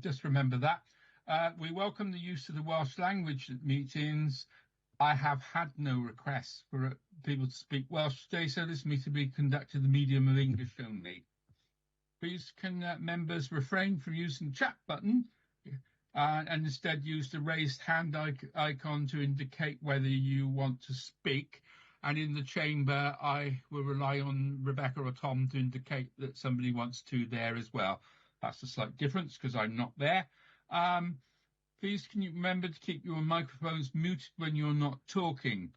just remember that. We welcome the use of the Welsh language at meetings. I have had no requests for people to speak Welsh today, so this meeting will be conducted in the medium of English only. Please can members refrain from using the chat button and instead use the raised hand icon to indicate whether you want to speak. And in the chamber, I will rely on Rebecca or Tom to indicate that somebody wants to there as well. That's a slight difference because I'm not there. Please can you remember to keep your microphones muted when you're not talking.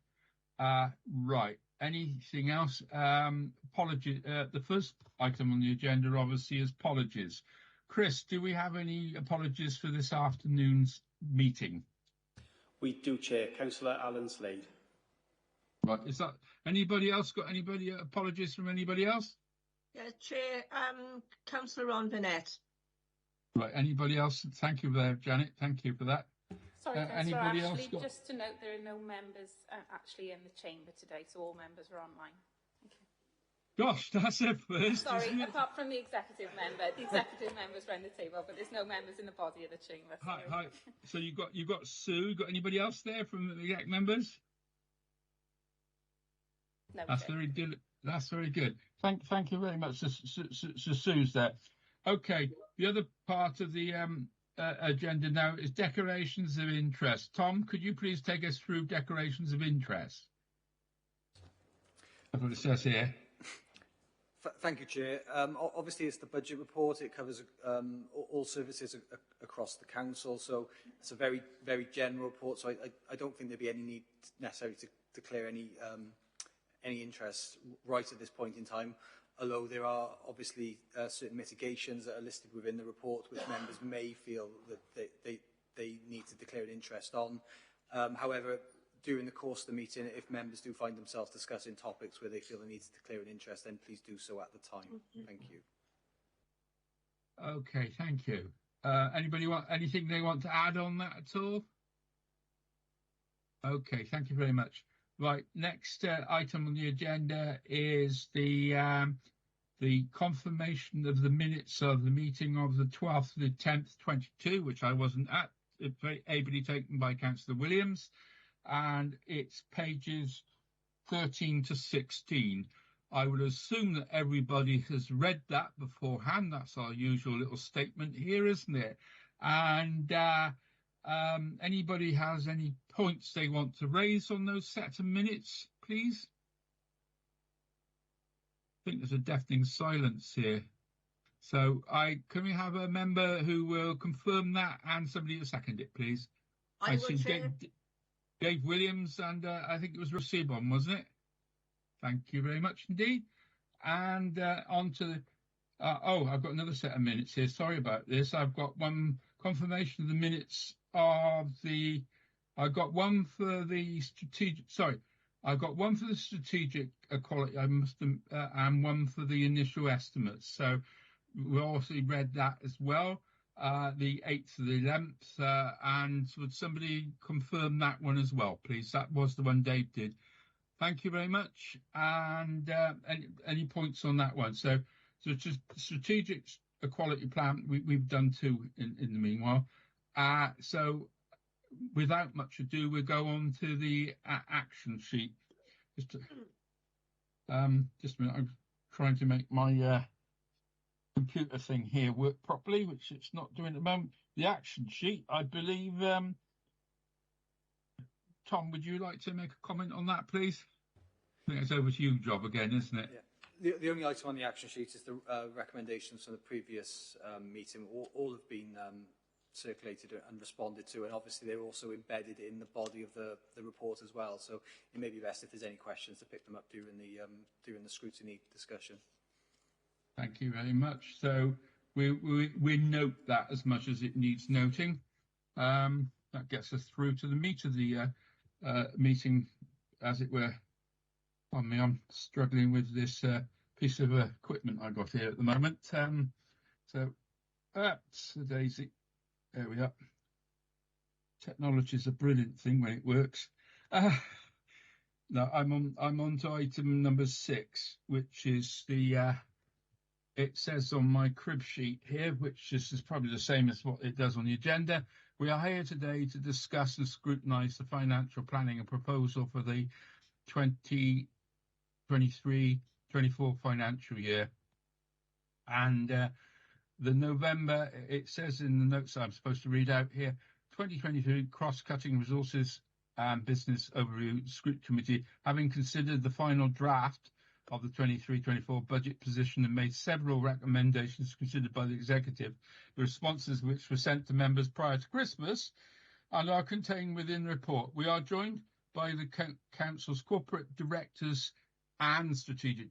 Right. Anything else? Apologies. The first item on the agenda obviously is apologies. Chris, do we have any apologies for this afternoon's meeting? We do, Chair. Councillor Alan Slade. Right. Is that anybody else got anybody apologies from anybody else? Yeah, Chair. Councillor Ron Burnett. Right. Anybody else? Thank you there, Janet. Thank you for that. Sorry, anybody else got... just to note there are no members actually in the chamber today, so all members are online. Thank you. Gosh, that's a first. Sorry, apart from the executive member, the executive members around the table, but there's no members in the body of the chamber. Hi. So you got Sue. Got anybody else there from the exec members? No. That's very good. That's very good. Thank you very much. So Sue's there. Okay. The other part of the agenda now is declarations of interest. Tom, could you please take us through declarations of interest? That's what it says here. Thank you, Chair. Obviously, it's the budget report. It covers all services across the council, so it's a very, very general report. So I don't think there'd be any need necessarily to declare any interest right at this point in time. Although there are obviously certain mitigations that are listed within the report which members may feel that they need to declare an interest on. However, during the course of the meeting, if members do find themselves discussing topics where they feel they need to declare an interest, then please do so at the time. Thank you. Okay, thank you. Anybody want anything they want to add on that at all? Okay, thank you very much. Right, next item on the agenda is the confirmation of the minutes of the meeting of the 12th to the 10th, 22, which I wasn't at. It's very ably taken by Councillor Williams, and it's pages 13 to 16. I would assume that everybody has read that beforehand. That's our usual little statement here, isn't it? And anybody has any points they want to raise on those set of minutes, please? I think there's a deafening silence here. So can we have a member who will confirm that and somebody to second it, please? I will, Chair. Dave Williams and I think it was Rosebon, wasn't it? Thank you very much indeed. And on to the... I've got another set of minutes here. Sorry about this. I've got one confirmation of the minutes of the... I got one for the strategic... Sorry. I got one for the strategic equality, and one for the initial estimates. So we also read that as well, the 8th to the 11th. And would somebody confirm that one as well, please? That was the one Dave did. Thank you very much. And any points on that one? So just strategic equality plan, we've done two in the meanwhile. So without much ado, we'll go on to the action sheet. Just a minute, I'm trying to make my computer thing here work properly, which it's not doing at the moment. The action sheet, I believe. Tom, would you like to make a comment on that, please? I think it's over to you, Job, again, isn't it? Yeah. The only item on the action sheet is the recommendations from the previous meeting. All have been circulated and responded to, and obviously they're also embedded in the body of the report as well. So it may be best if there's any questions to pick them up during the scrutiny discussion. Thank you very much. So we note that as much as it needs noting. That gets us through to the meat of the meeting, as it were. Pardon me, I'm struggling with this piece of equipment I got here at the moment. So that's the daisy. There we are. Technology is a brilliant thing when it works. No, I'm on to item number 6, which is the it says on my crib sheet here, which is probably the same as what it does on the agenda, we are here today to discuss and scrutinise the financial planning and proposal for the 2023-24 financial year. And the November, it says in the notes I'm supposed to read out here, 2023 Cross-Cutting Resources and Business Overview Scrutiny Committee, having considered the final draft of the 23-24 budget position and made several recommendations considered by the executive, the responses which were sent to members prior to Christmas and are contained within the report. We are joined by the Council's corporate directors and strategic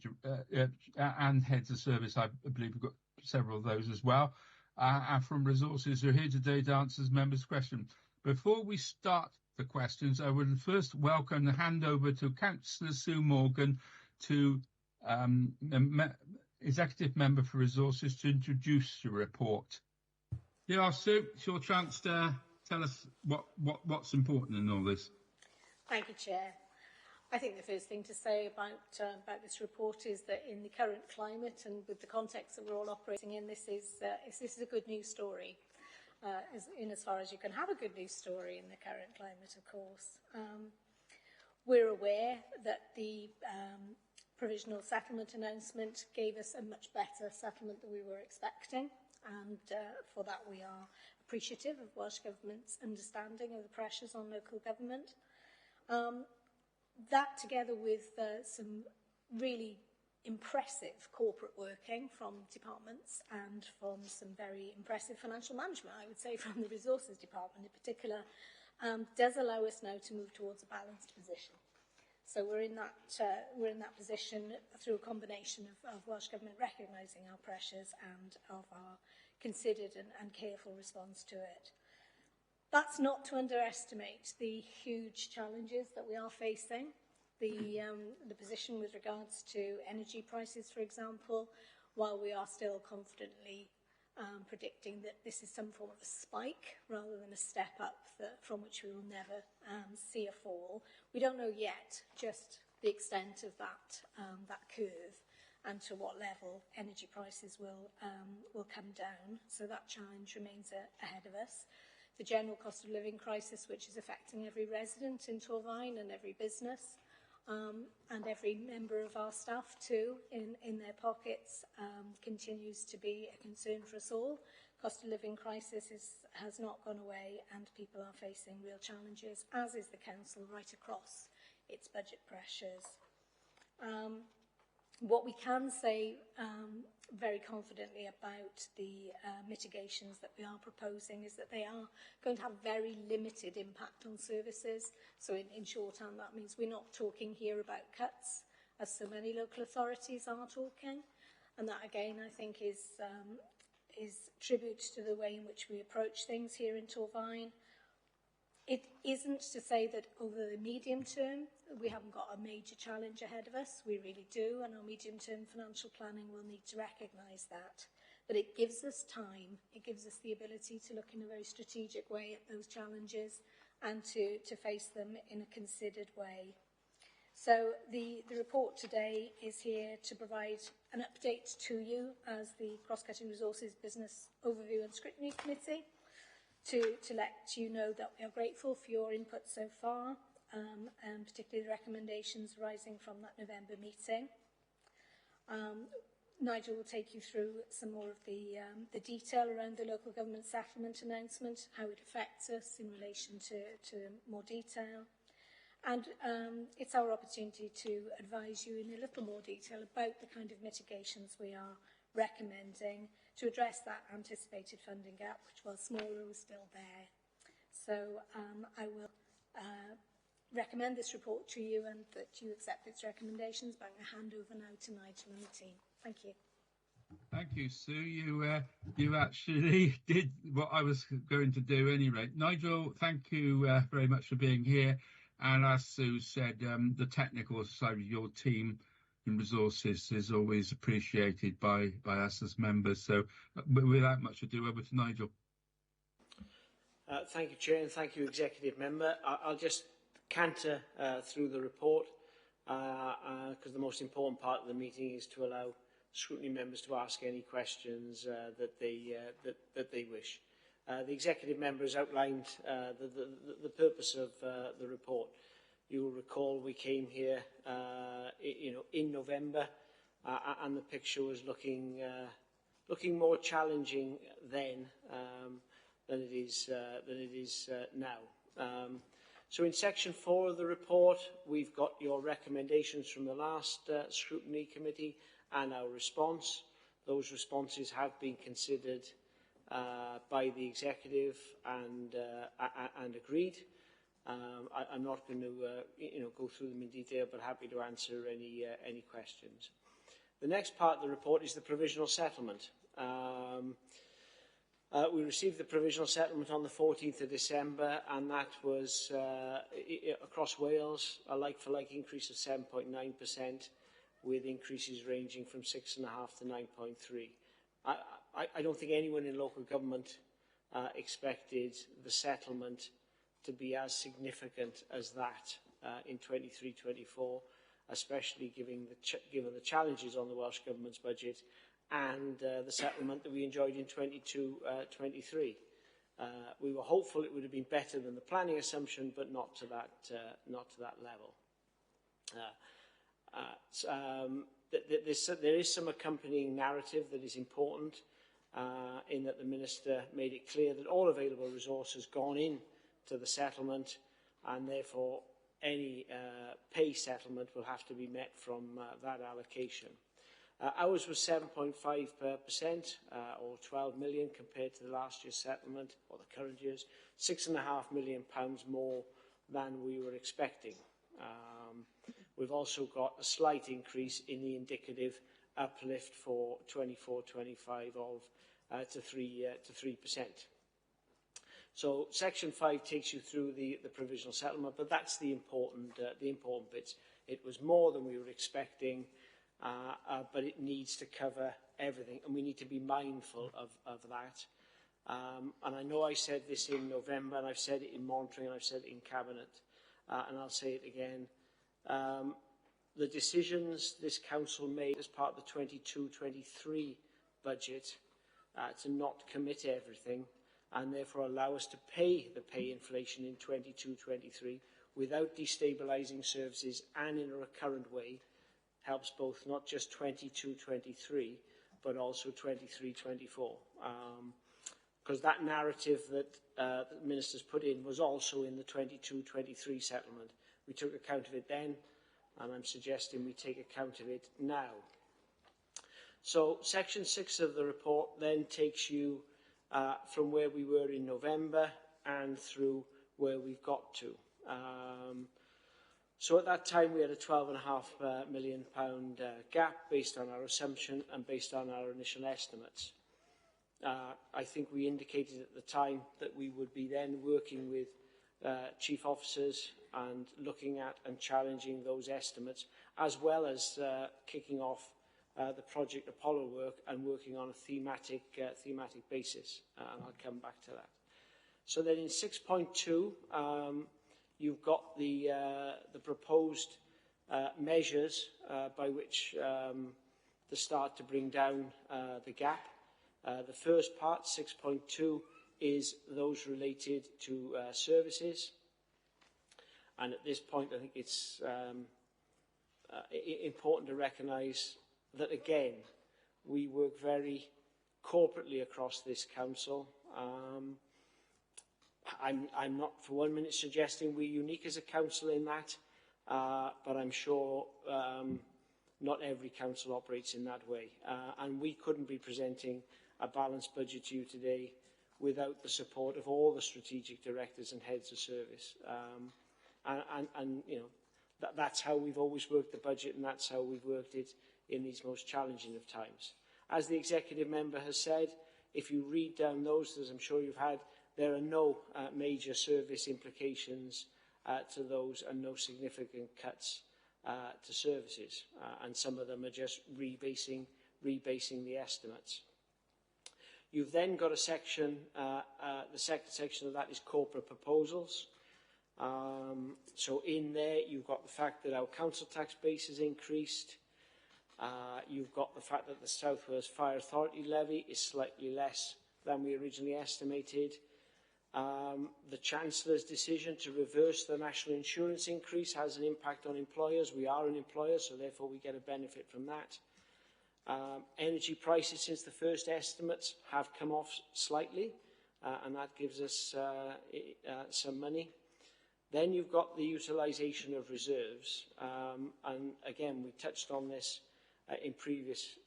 and heads of service. I believe we've got several of those as well, and from resources who are here today to answer members' questions. Before we start the questions, I would first welcome and hand over to Councillor Sue Morgan, to Executive Member for Resources, to introduce the report. Yeah, Sue, it's your chance to tell us what's important in all this. Thank you, Chair. I think the first thing to say about this report is that in the current climate and with the context that we're all operating in, this is a good news story, as far as you can have a good news story in the current climate, of course. We're aware that the provisional settlement announcement gave us a much better settlement than we were expecting, and for that we are appreciative of Welsh Government's understanding of the pressures on local government. That, together with some really impressive corporate working from departments and from some very impressive financial management, I would say, from the Resources Department in particular, does allow us now to move towards a balanced position. So we're in that position through a combination of Welsh Government recognising our pressures and of our considered and careful response to it. That's not to underestimate the huge challenges that we are facing. The position with regards to energy prices, for example, while we are still confidently predicting that this is some form of a spike rather than a step up from which we will never see a fall, we don't know yet just the extent of that curve and to what level energy prices will come down. So that challenge remains ahead of us. The general cost of living crisis, which is affecting every resident in Torfaen and every business, and every member of our staff too in their pockets, continues to be a concern for us all. Cost of living crisis has not gone away, and people are facing real challenges, as is the council right across its budget pressures. What we can say very confidently about the mitigations that we are proposing is that they are going to have very limited impact on services. So in shorthand, that means we're not talking here about cuts, as so many local authorities are talking. And that, again, I think is tribute to the way in which we approach things here in Torfaen. It isn't to say that over the medium term we haven't got a major challenge ahead of us. We really do, and our medium-term financial planning will need to recognise that. But it gives us time, it gives us the ability to look in a very strategic way at those challenges and to face them in a considered way. So the report today is here to provide an update to you as the Cross-Cutting Resources Business Overview and Scrutiny Committee, to let you know that we are grateful for your input so far, and particularly the recommendations arising from that November meeting. Nigel will take you through some more of the detail around the local government settlement announcement, how it affects us in relation to more detail. And it's our opportunity to advise you in a little more detail about the kind of mitigations we are recommending to address that anticipated funding gap, which, while smaller, was still there. So I will recommend this report to you and that you accept its recommendations, but I'm going to hand over now to Nigel and the team. Thank you. Thank you, Sue. You actually did what I was going to do anyway. Nigel, thank you very much for being here. And as Sue said, the technical side of your team in resources is always appreciated by us as members. So without much ado, over to Nigel. Thank you, Chair, and thank you, Executive Member. I'll just canter through the report because the most important part of the meeting is to allow scrutiny members to ask any questions that they wish. The executive members outlined the purpose of the report. You will recall we came here, in November, and the picture was looking more challenging then than it is now. So in section 4 of the report, we've got your recommendations from the last scrutiny committee and our response. Those responses have been considered by the executive and agreed. I'm not going to go through them in detail, but happy to answer any questions. The next part of the report is the provisional settlement. We received the provisional settlement on the 14th of December, and that was, across Wales, a like-for-like increase of 7.9%, with increases ranging from 6.5 to 9.3. I don't think anyone in local government expected the settlement to be as significant as that in 23-24, especially given the challenges on the Welsh Government's budget and the settlement that we enjoyed in 22-23. We were hopeful it would have been better than the planning assumption, but not to that level. There is some accompanying narrative that is important, in that the Minister made it clear that all available resource has gone in to the settlement, and therefore any pay settlement will have to be met from that allocation. Ours was 7.5%, or 12 million, compared to the last year's settlement, or the current year's, £6.5 million more than we were expecting. We've also got a slight increase in the indicative uplift for 24-25 of to 3%. So Section 5 takes you through the provisional settlement, but that's the important bits. It was more than we were expecting, but it needs to cover everything, and we need to be mindful of that. And I know I said this in November, and I've said it in monitoring, and I've said it in Cabinet, and I'll say it again. The decisions this Council made as part of the 22-23 budget to not commit everything, and therefore allow us to pay the pay inflation in 22-23 without destabilising services and in a recurrent way, helps both not just 22-23, but also 23-24. Because that narrative that the Ministers put in was also in the 22-23 settlement. We took account of it then, and I'm suggesting we take account of it now. So Section 6 of the report then takes you from where we were in November and through where we've got to. So at that time we had a £12.5 million gap based on our assumption and based on our initial estimates. I think we indicated at the time that we would be then working with chief officers and looking at and challenging those estimates, as well as kicking off the Project Apollo work and working on a thematic basis, and I'll come back to that. So then in 6.2, you've got the proposed measures by which to start to bring down the gap. The first part, 6.2, is those related to services. And at this point, I think it's important to recognise that, again, we work very corporately across this council. I'm not for 1 minute suggesting we're unique as a council in that, but I'm sure not every council operates in that way. And we couldn't be presenting a balanced budget to you today without the support of all the strategic directors and heads of service. And you know, that's how we've always worked the budget, and that's how we've worked it in these most challenging of times. As the executive member has said, if you read down those, as I'm sure you've had, there are no major service implications to those and no significant cuts to services. And some of them are just rebasing the estimates. You've then got a section, the second section of that is corporate proposals. So in there, you've got the fact that our council tax base has increased. You've got the fact that the South Wales Fire Authority levy is slightly less than we originally estimated. The Chancellor's decision to reverse the national insurance increase has an impact on employers. We are an employer, so therefore we get a benefit from that. Energy prices since the first estimates have come off slightly, and that gives us some money. Then you've got the utilisation of reserves, and again we touched on this in previous.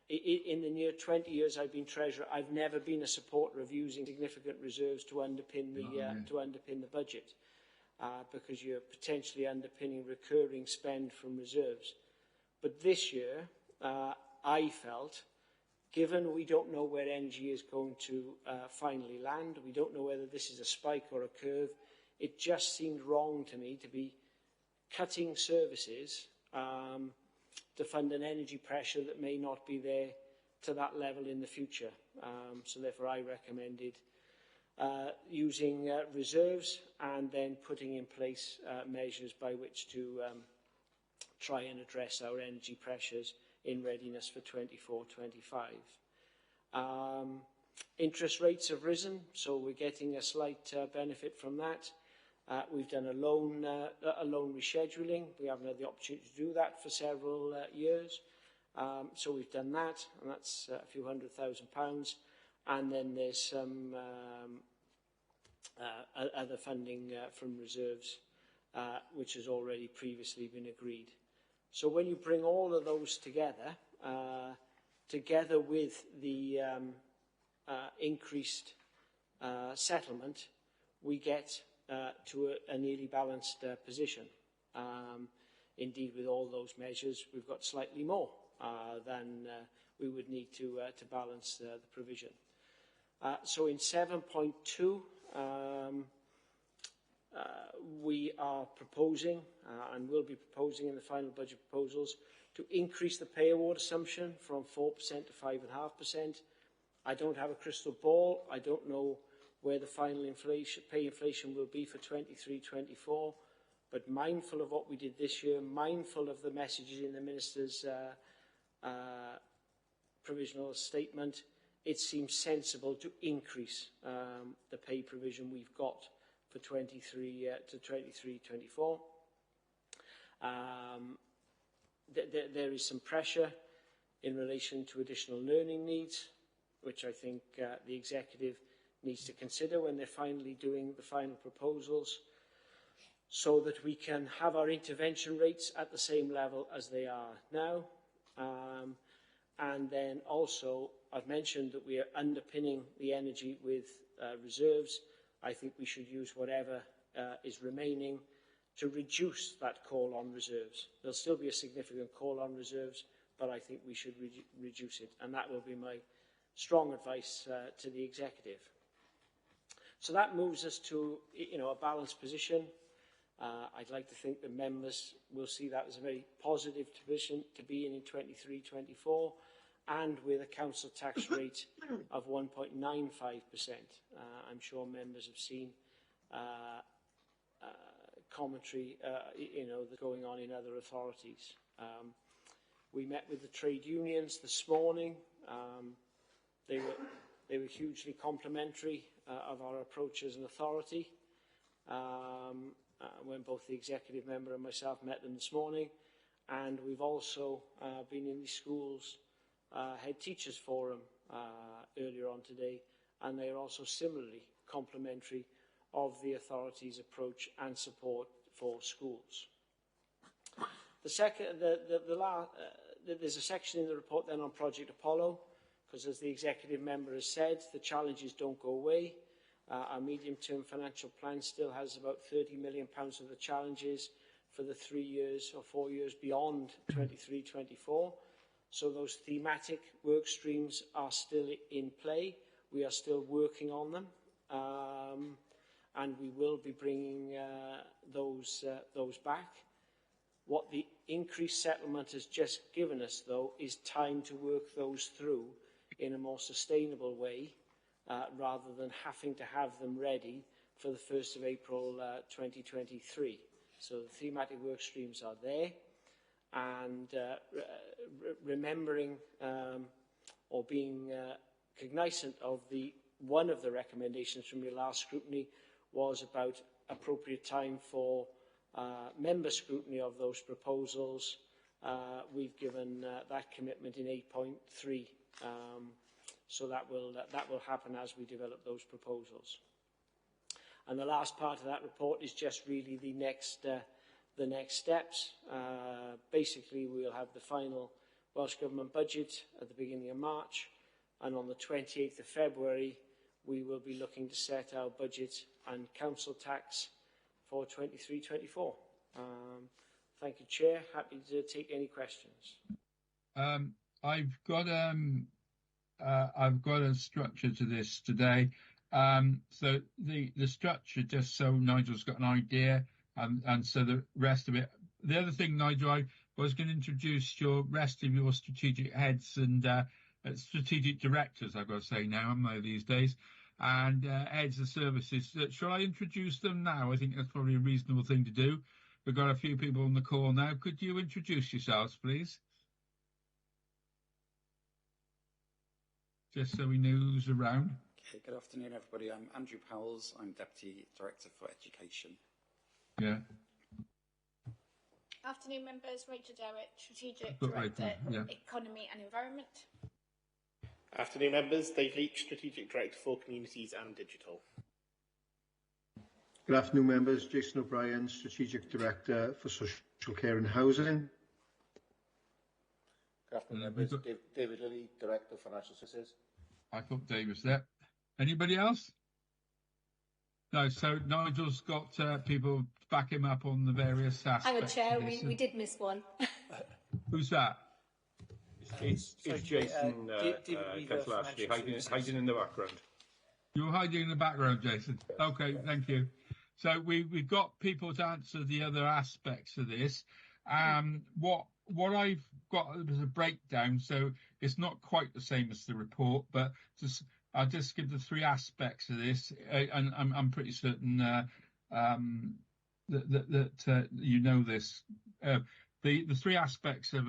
In the near 20 years I've been Treasurer, I've never been a supporter of using significant reserves to underpin the budget, because you're potentially underpinning recurring spend from reserves. But this year, I felt, given we don't know where energy is going to finally land, we don't know whether this is a spike or a curve, it just seemed wrong to me to be cutting services to fund an energy pressure that may not be there to that level in the future. So therefore I recommended using reserves and then putting in place measures by which to try and address our energy pressures in readiness for 24-25. Interest rates have risen, so we're getting a slight benefit from that. We've done a loan rescheduling. We haven't had the opportunity to do that for several years. So we've done that, and that's a few £100,000. And then there's some other funding from reserves, which has already previously been agreed. So when you bring all of those together, together with the increased settlement, we get to a nearly balanced position. Indeed, with all those measures, we've got slightly more than we would need to balance the provision. So in 7.2, we are proposing, and will be proposing in the final budget proposals, to increase the pay award assumption from 4% to 5.5%. I don't have a crystal ball. I don't know where the final pay inflation will be for 23-24, but mindful of what we did this year, mindful of the messages in the Minister's provisional statement, it seems sensible to increase the pay provision we've got for 23 to 23-24. There is some pressure in relation to additional learning needs, which I think the Executive needs to consider when they're finally doing the final proposals, so that we can have our intervention rates at the same level as they are now. And then also, I've mentioned that we are underpinning the energy with reserves. I think we should use whatever is remaining to reduce that call on reserves. There'll still be a significant call on reserves, but I think we should reduce it, and that will be my strong advice to the Executive. So that moves us to, a balanced position. I'd like to think that members will see that as a very positive position to be in 23-24, and with a council tax rate of 1.95%. I'm sure members have seen commentary, that's going on in other authorities. We met with the trade unions this morning. They were hugely complimentary of our approach as an authority. When both the Executive member and myself met them this morning, and we've also been in the schools head teachers forum earlier on today, and they are also similarly complimentary of the authority's approach and support for schools. There's a section in the report then on Project Apollo, because as the Executive member has said, the challenges don't go away. Our medium-term financial plan still has about £30 million of the challenges for the 3 years or 4 years beyond 23-24. So those thematic work streams are still in play. We are still working on them, and we will be bringing those back. What the increased settlement has just given us, though, is time to work those through in a more sustainable way, rather than having to have them ready for the 1st of April 2023. So the thematic work streams are there. and remembering or being cognizant of one of the recommendations from your last scrutiny was about appropriate time for member scrutiny of those proposals. We've given that commitment in 8.3, so that will happen as we develop those proposals. And the last part of that report is just really the next steps. Basically, we'll have the final Welsh Government budget at the beginning of March, and on the 28th of February, we will be looking to set our budget and council tax for 23-24. Thank you, Chair. Happy to take any questions. I've got a structure to this today. So the structure, just so Nigel's got an idea, and so the rest of it. The other thing, Nigel, I was going to introduce your rest of your strategic heads and strategic directors, I've got to say now, haven't I, these days, and heads of services. Shall I introduce them now? I think that's probably a reasonable thing to do. We've got a few people on the call now. Could you introduce yourselves, please? Just so we know who's around. Okay, good afternoon, everybody. I'm Andrew Powells. I'm Deputy Director for Education. Yeah. Afternoon, members. Rachel Derrick, Strategic Director, Economy and Environment. Afternoon, members. Dave Leach, Strategic Director for Communities and Digital. Good afternoon, members. Jason O'Brien, Strategic Director for Social Care and Housing. Good afternoon, members. David Lilly, Director of Financial Services. I thought Dave was there. Anybody else? No, so Nigel's got people to back him up on the various aspects. Hang on, Chair, we did miss one. Who's that? It's Jason, Councillor Ashley, hiding in the background. You're hiding in the background, Jason. Okay, thank you. So we've got people to answer the other aspects of this. What I've got is a breakdown, so it's not quite the same as the report, but I'll just give the three aspects of this, and I'm pretty certain that you know this. The three aspects of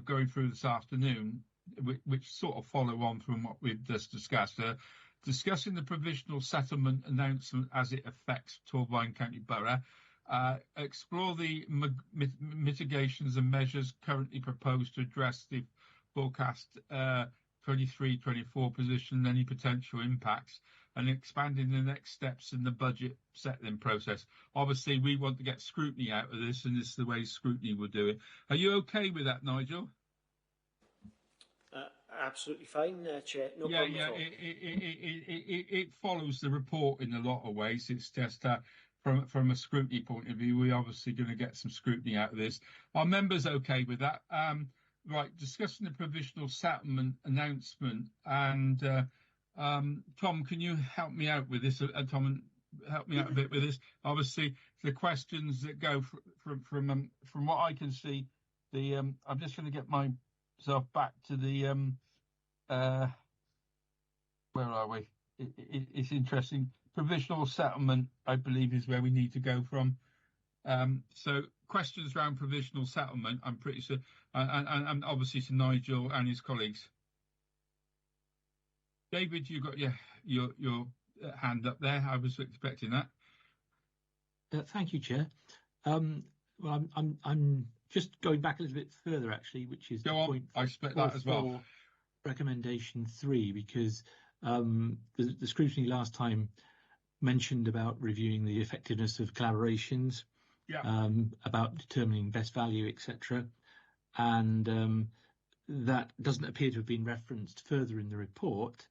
going through this afternoon, which sort of follow on from what we've just discussed, discussing the provisional settlement announcement as it affects Torfaen County Borough, explore the mitigations and measures currently proposed to address the forecast 23-24 position and any potential impacts, and expanding the next steps in the budget settling process. Obviously, we want to get scrutiny out of this, and this is the way scrutiny will do it. Are you okay with that, Nigel? Absolutely fine, Chair. No problem at all. It follows the report in a lot of ways. It's just from a scrutiny point of view, we're obviously going to get some scrutiny out of this. Are members okay with that? Right, discussing the provisional settlement announcement, and Tom, can you help me out with this? Tom, help me out a bit with this. Obviously, the questions that go from what I can see, I'm just going to get myself back to the where are we? It's interesting. Provisional settlement, I believe, is where we need to go from. So questions around provisional settlement, I'm pretty sure, and obviously to Nigel and his colleagues. David, you got your hand up there. I was expecting that. Thank you, Chair. Well, I'm just going back a little bit further, actually, which is point. I expect that as well. Recommendation 3, because the scrutiny last time mentioned about reviewing the effectiveness of collaborations, about determining best value, etc. And that doesn't appear to have been referenced further in the report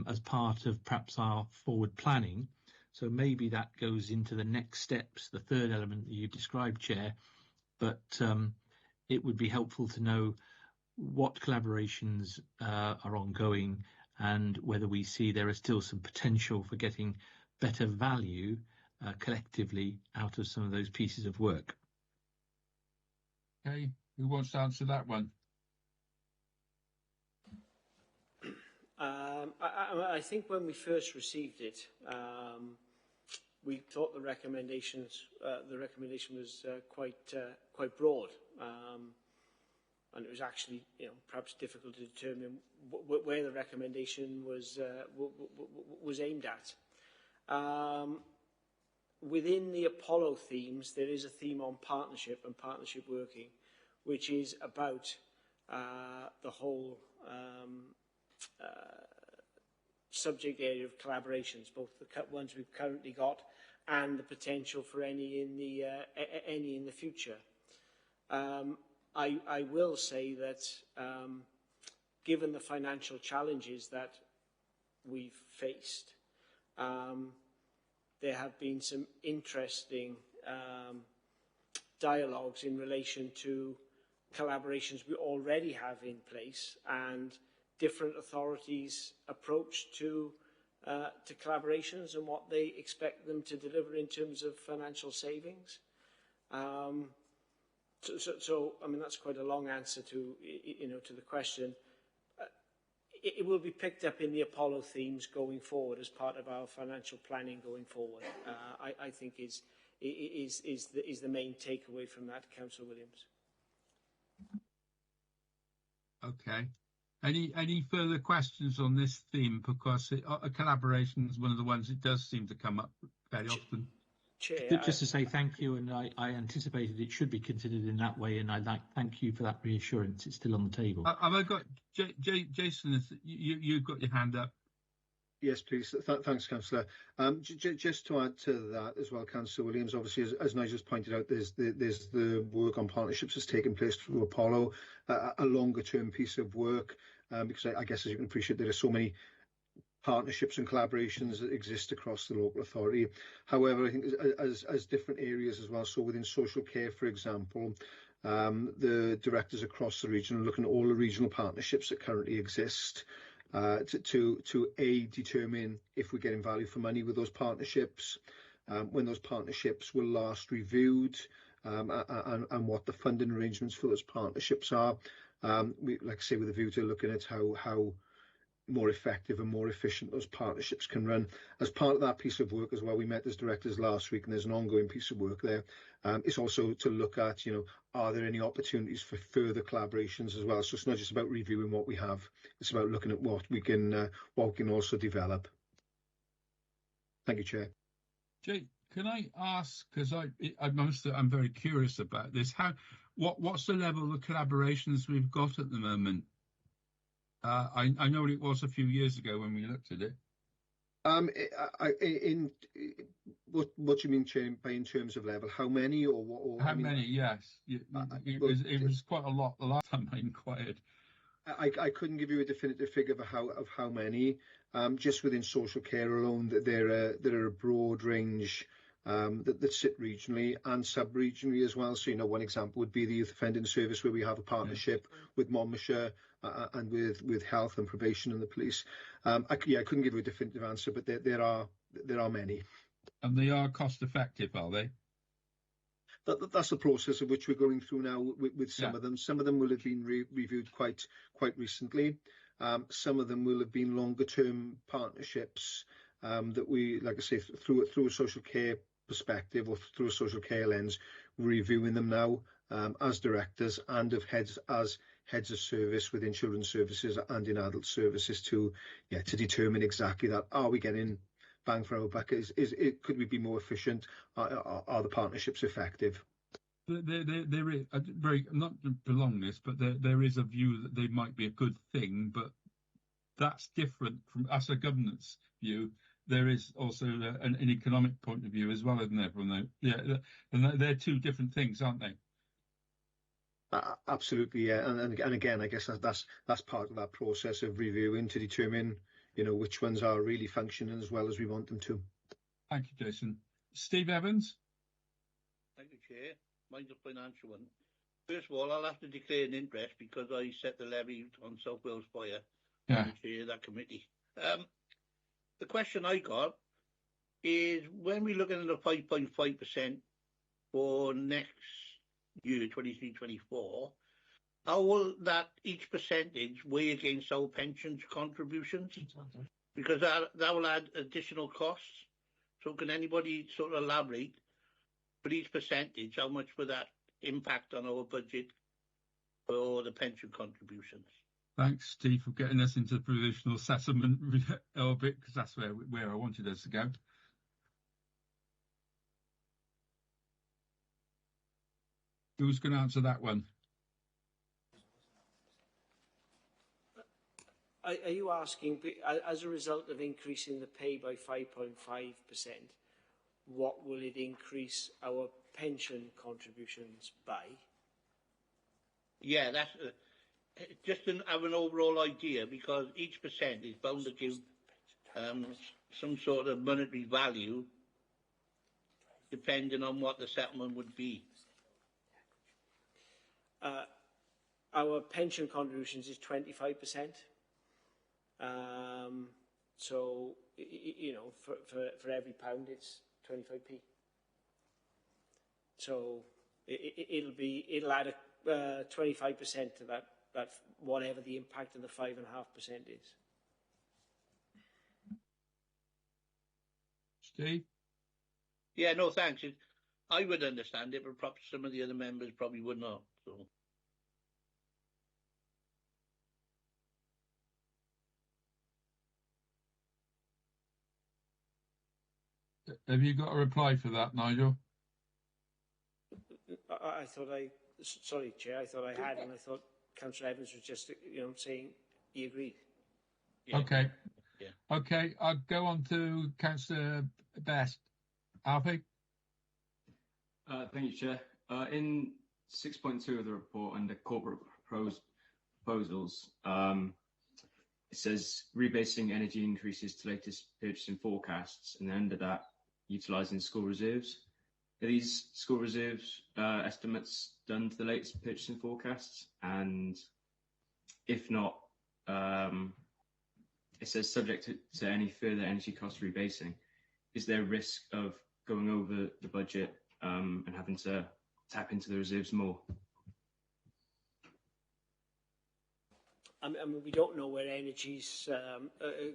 as part of perhaps our forward planning. So maybe that goes into the next steps, the third element that you described, Chair. But it would be helpful to know what collaborations are ongoing and whether we see there is still some potential for getting better value collectively out of some of those pieces of work. Okay, who wants to answer that one? I think when we first received it, we thought the recommendation was quite broad, and it was actually perhaps difficult to determine where the recommendation was aimed at. Within the Apollo themes, there is a theme on partnership and partnership working, which is about the whole subject area of collaborations, both the ones we've currently got and the potential for any in the future. I will say that given the financial challenges that we've faced, there have been some interesting dialogues in relation to collaborations we already have in place and different authorities' approach to collaborations and what they expect them to deliver in terms of financial savings. So I mean, that's quite a long answer to the question. It will be picked up in the Apollo themes going forward as part of our financial planning going forward. I think is the main takeaway from that, Councillor Williams. Okay. Any further questions on this theme? Because collaboration is one of the ones that does seem to come up very often. Chair, just to say thank you, and I anticipated it should be considered in that way, and thank you for that reassurance. It's still on the table. Have I got Jason? You've got your hand up. Yes, please. Thanks, Councillor. Just to add to that as well, Councillor Williams, obviously, as Nigel's pointed out, there's the work on partnerships that's taken place through Apollo, a longer-term piece of work, because I guess, as you can appreciate, there are so many partnerships and collaborations that exist across the local authority. However, I think as different areas as well, so within social care, for example, the directors across the region are looking at all the regional partnerships that currently exist, to determine if we're getting value for money with those partnerships, when those partnerships were last reviewed, and what the funding arrangements for those partnerships are. We, like I say, with a view to looking at how more effective and more efficient those partnerships can run. As part of that piece of work as well, we met as directors last week, and there's an ongoing piece of work there. It's also to look at, are there any opportunities for further collaborations as well? So it's not just about reviewing what we have; it's about looking at what we can also develop. Thank you, Chair. Jay, can I ask, because I'm very curious about this. What's the level of collaborations we've got at the moment? I know it was a few years ago when we looked at it. What do you mean, Chair, by in terms of level? How many or what? Or, how many? Yes, it was quite a lot the last time I inquired. I couldn't give you a definitive figure of how many. Just within social care alone, there are a broad range that sit regionally and sub-regionally as well. So, one example would be the Youth Offending Service, where we have a partnership with Monmouthshire and with health and probation and the police. I couldn't give you a definitive answer, but there are many. And they are cost effective, are they? That's the process of which we're going through now with some of them. Some of them will have been reviewed quite recently. Some of them will have been longer term partnerships that we, like I say, through a social care perspective or through a social care lens, we're reviewing them now as directors and as heads of service within children's services and in adult services to determine exactly that. Are we getting bang for our buck? Could we be more efficient? Are the partnerships effective? There is not to prolong this, but there is a view that they might be a good thing, but that's different from us, a governance view. There is also an economic point of view as well, isn't there? And they're two different things, aren't they? Absolutely, yeah. And again, I guess that's part of that process of reviewing to determine, which ones are really functioning as well as we want them to. Thank you, Jason. Steve Evans. Thank you, Chair. Mine's a financial one. First of all, I'll have to declare an interest because I set the levy on South Wales Fire. Yeah. And chair that committee. The question I got is, when we're looking at the 5.5% for next year, 23-24, how will that each percentage weigh against our pensions contributions? Because that will add additional costs So can anybody sort of elaborate for each percentage, how much would that impact on our budget for the pension contributions? Thanks, Steve, for getting us into the provisional settlement orbit, because that's where I wanted us to go. Who's going to answer that one? Are you asking, as a result of increasing the pay by 5.5%, what will it increase our pension contributions by? Yeah, that's just to have an overall idea, because each percent is bound to give some sort of monetary value depending on what the settlement would be. Our pension contributions is 25%. So, you know, for every pound, it's 25p. So it'll add 25% to that whatever the impact of the 5.5% is. Steve? Yeah, no, thanks. I would understand it, but perhaps some of the other members probably would not. So. Have you got a reply for that, Nigel? Sorry, Chair, I thought I had, and I thought Councillor Evans was just, saying he agreed. Yeah. Okay. Yeah. Okay, I'll go on to Councillor Best. Alfie? Thank you, Chair. In 6.2 of the report under corporate proposals, it says rebasing energy increases to latest purchasing forecasts, and then under that, utilising school reserves. Are these school reserves estimates done to the latest purchasing forecasts? And if not, it says subject to any further energy cost rebasing. Is there a risk of going over the budget and having to tap into the reserves more? I mean, we don't know where energy's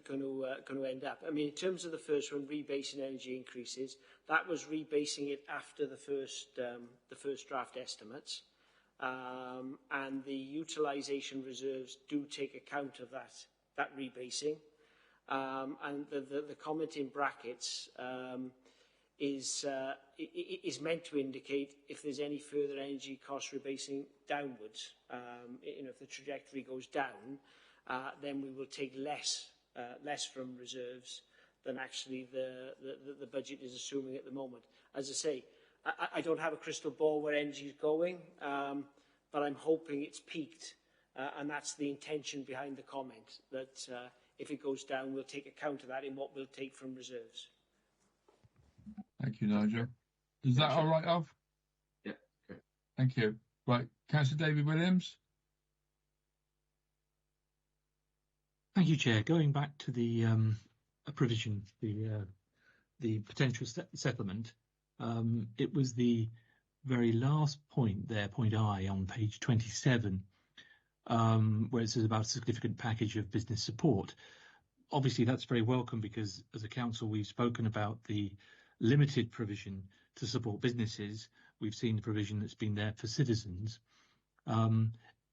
going to end up. I mean, in terms of the first one, rebasing energy increases, that was rebasing it after the first draft estimates, and the utilisation reserves do take account of that rebasing, and the comment in brackets is meant to indicate if there's any further energy cost rebasing downwards. If the trajectory goes down, then we will take less from reserves than actually the budget is assuming at the moment. As I say, I don't have a crystal ball where energy is going, but I'm hoping it's peaked, and that's the intention behind the comment, that if it goes down, we'll take account of that in what we'll take from reserves. Thank you, Nigel. Is that all right, Alf? Yeah. Okay. Thank you. Right, Councillor David Williams. Thank you, Chair. Going back to the provision, the potential settlement, it was the very last point there, point I, on page 27, where it says about a significant package of business support. Obviously, that's very welcome because, as a council, we've spoken about the limited provision to support businesses. We've seen the provision that's been there for citizens.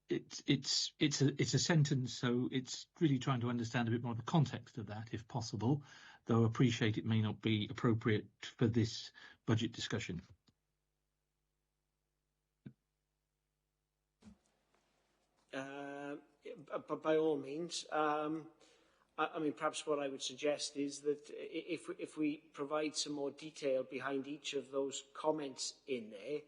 It's a sentence, so it's really trying to understand a bit more of the context of that, if possible, though I appreciate it may not be appropriate for this budget discussion. But by all means, I mean, perhaps what I would suggest is that if we provide some more detail behind each of those comments in there,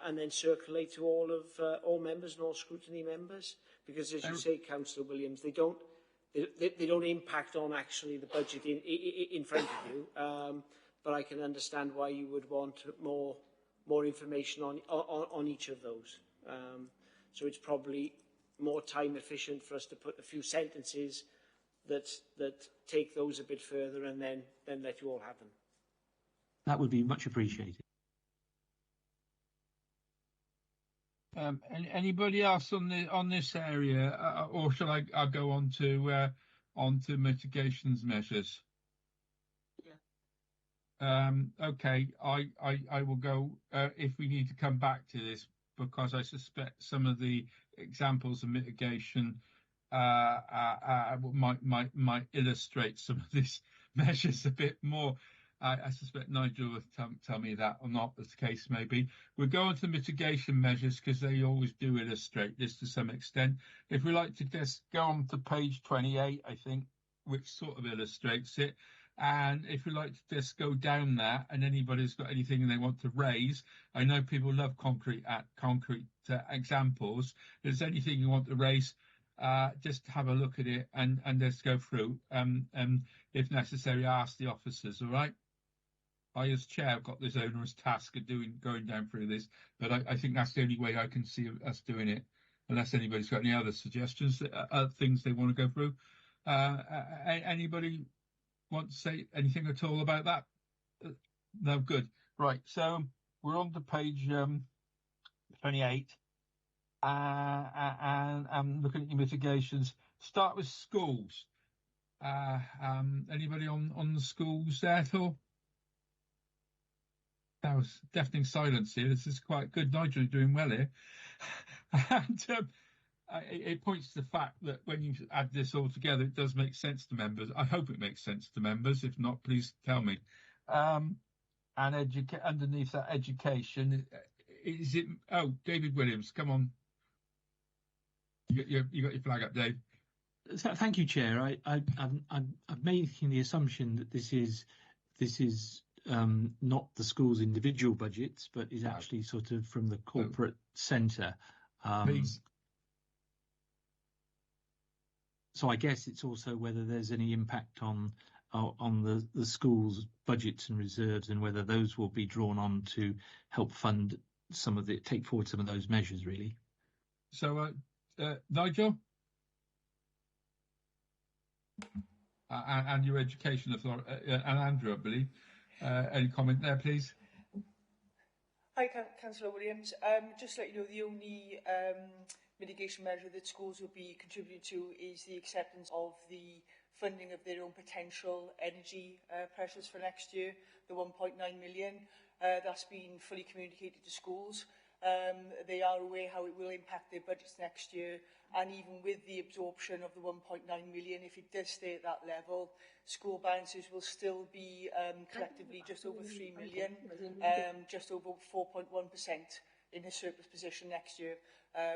and then circulate to all members and all scrutiny members, because as you say, Councillor Williams, they don't impact on actually the budget in front of you. But I can understand why you would want more information on each of those. So it's probably more time efficient for us to put a few sentences that take those a bit further and then let you all have them. That would be much appreciated. Anybody else on this area, or shall I go on to mitigations measures? Okay, I will go if we need to come back to this, because I suspect some of the examples of mitigation might illustrate some of these measures a bit more. I suspect Nigel will tell me that or not, as the case may be. We'll go on to mitigation measures because they always do illustrate this to some extent. If we like to just go on to page 28, I think, which sort of illustrates it. And if we like to just go down that, and anybody's got anything they want to raise, I know people love concrete examples. If there's anything you want to raise, just have a look at it and let's go through. If necessary, ask the officers. All right. I, as chair, have got this onerous task of going down through this, but I think that's the only way I can see us doing it. Unless anybody's got any other suggestions, things they want to go through. Anybody want to say anything at all about that? No, good. Right, so we're on to page 28, and I'm looking at your mitigations. Start with schools. Anybody on the schools there at all? That was deafening silence here. This is quite good. Nigel is doing well here. And it points to the fact that when you add this all together, it does make sense to members. I hope it makes sense to members. If not, please tell me. And underneath that, education, is it? Oh, David Williams, come on. You got your flag up, Dave. Thank you, Chair. I'm making the assumption that this is not the school's individual budgets, but is actually sort of from the corporate centre. Please. So I guess it's also whether there's any impact on the school's budgets and reserves, and whether those will be drawn on to help fund take forward some of those measures, really. So, Nigel? And your education authority, and Andrew, I believe. Any comment there, please? Hi, Councillor Williams. Just to let you know, the only mitigation measure that schools will be contributing to is the acceptance of the funding of their own potential energy pressures for next year, the 1.9 million. That's been fully communicated to schools. They are aware how it will impact their budgets next year, and even with the absorption of the 1.9 million, if it does stay at that level, school balances will still be collectively just over 3 million, just over 4.1% in a surplus position next year,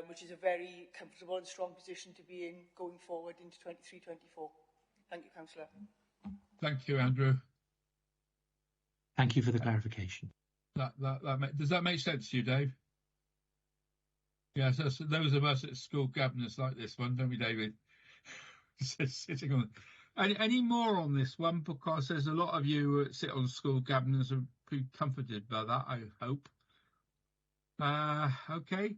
which is a very comfortable and strong position to be in going forward into 23-24. Thank you, Councillor. Thank you, Andrew. Thank you for the clarification. Does that make sense to you, Dave? Yeah, so those of us at school governors like this one, don't we, David? Sitting on. Any more on this one? Because there's a lot of you who sit on school governors are pretty comforted by that, I hope. Okay.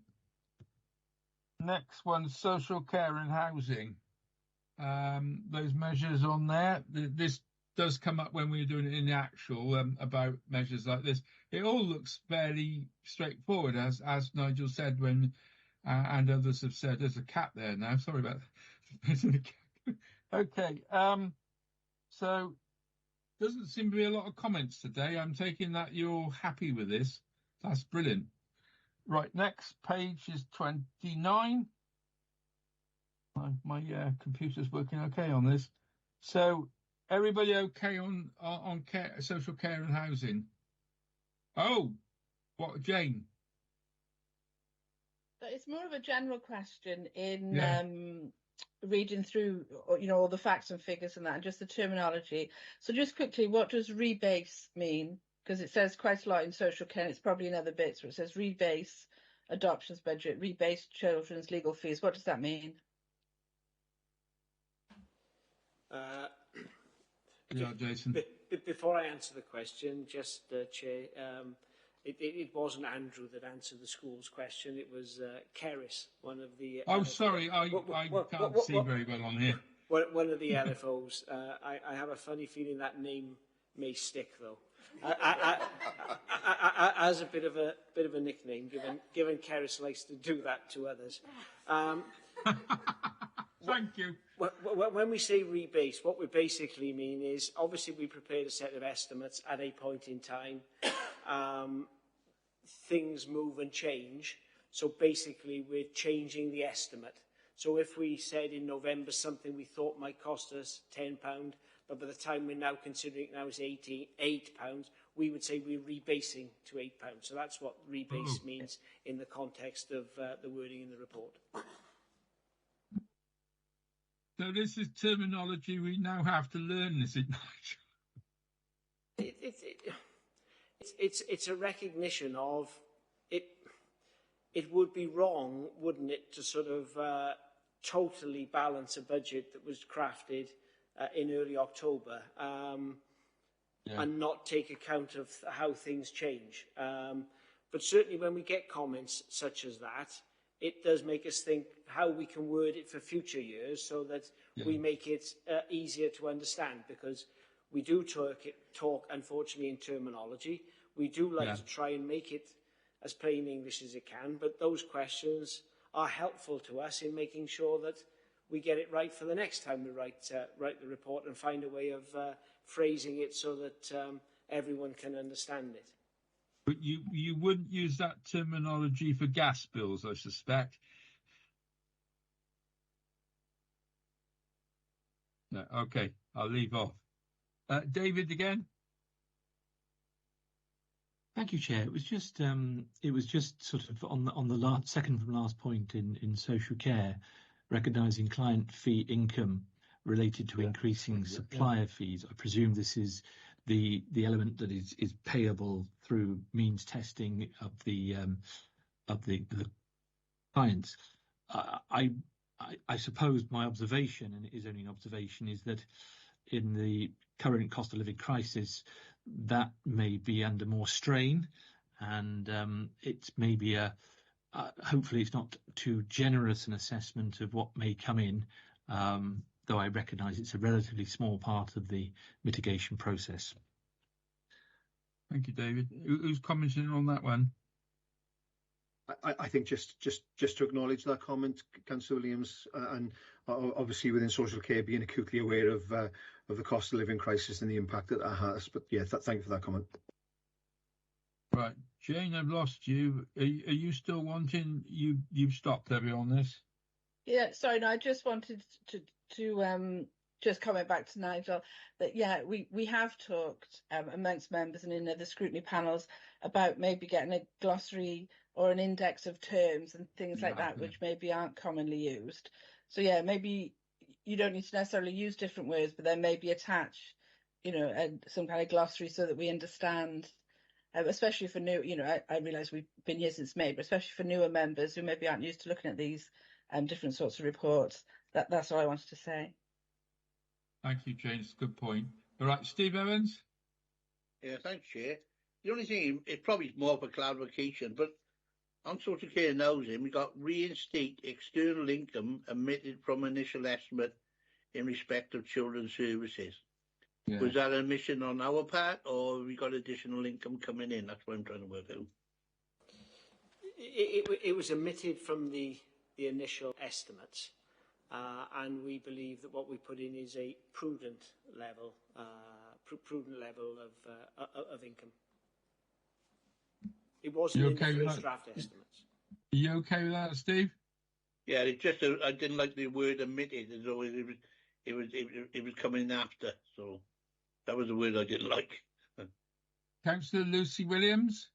Next one, social care and housing. Those measures on there. This does come up when we were doing it in the actual about measures like this. It all looks fairly straightforward, as Nigel said when, and others have said. There's a cat there now. Sorry about that. Okay. So doesn't seem to be a lot of comments today. I'm taking that you're happy with this. That's brilliant. Right, next page is 29. My computer's working okay on this. So everybody okay on care, social care and housing? Oh, what, Jane? It's more of a general question in reading through, all the facts and figures and that, and just the terminology. So just quickly, what does rebase mean? Because it says quite a lot in social care, and it's probably in other bits, where it says rebase adoptions budget, rebase children's legal fees. What does that mean? Jason. Before I answer the question, just Chair, it wasn't Andrew that answered the school's question. It was Keris, one of the. Oh, sorry, I can't see very well on here. One of the LFOs. I have a funny feeling that name may stick, though. As a bit of a nickname, given Keris likes to do that to others. Thank you. When we say rebase, what we basically mean is, obviously we prepared a set of estimates at a point in time. Things move and change. So basically we're changing the estimate. So if we said in November something we thought might cost us £10, but by the time we're now considering it now is £88, we would say we're rebasing to £8. So that's what rebase means in the context of the wording in the report. So this is terminology we now have to learn, is it not? It's a recognition of it. It would be wrong, wouldn't it, to sort of totally balance a budget that was crafted in early October and not take account of how things change. But certainly when we get comments such as that, it does make us think how we can word it for future years so that we make it easier to understand, because we do talk, unfortunately, in terminology. We do like to try and make it as plain English as it can, but those questions are helpful to us in making sure that we get it right for the next time we write the report and find a way of phrasing it so that everyone can understand it. But you wouldn't use that terminology for gas bills, I suspect. No, okay, I'll leave off. David again. Thank you, Chair. It was just sort of on the second from last point in social care, recognising client fee income related to increasing supplier fees. I presume this is the element that is payable through means testing of the clients. I suppose my observation, and it is only an observation, is that in the current cost of living crisis, that may be under more strain, and it's maybe hopefully it's not too generous an assessment of what may come in, though I recognise it's a relatively small part of the mitigation process. Thank you, David. Who's commenting on that one? I think just to acknowledge that comment, Councillor Williams, and obviously within social care being acutely aware of the cost of living crisis and the impact that has. But yeah, thank you for that comment. Right, Jane, I've lost you. Are you still wanting? You've stopped, have you, on this? Yeah, sorry, no, I just wanted to just coming back to Nigel, that we have talked amongst members and in other scrutiny panels about maybe getting a glossary or an index of terms and things like that, which maybe aren't commonly used. So yeah, maybe you don't need to necessarily use different words, but then maybe attach, some kind of glossary so that we understand, especially for new, I realise we've been here since May, but especially for newer members who maybe aren't used to looking at these different sorts of reports. That's all I wanted to say. Thank you, James. Good point. All right, Steve Evans. Yeah, thanks, Chair. The only thing, it's probably more for clarification, but on social care and housing, we got reinstate external income omitted from initial estimate in respect of children's services. Yeah. Was that an omission on our part, or have we got additional income coming in? That's what I'm trying to work out. It was omitted from the initial estimates. And we believe that what we put in is a prudent level of income. It wasn't in the first draft estimates. Are you okay with that, Steve? Yeah, it just I didn't like the word omitted, as though it was coming after. So that was the word I didn't like. Councillor Lucy Williams.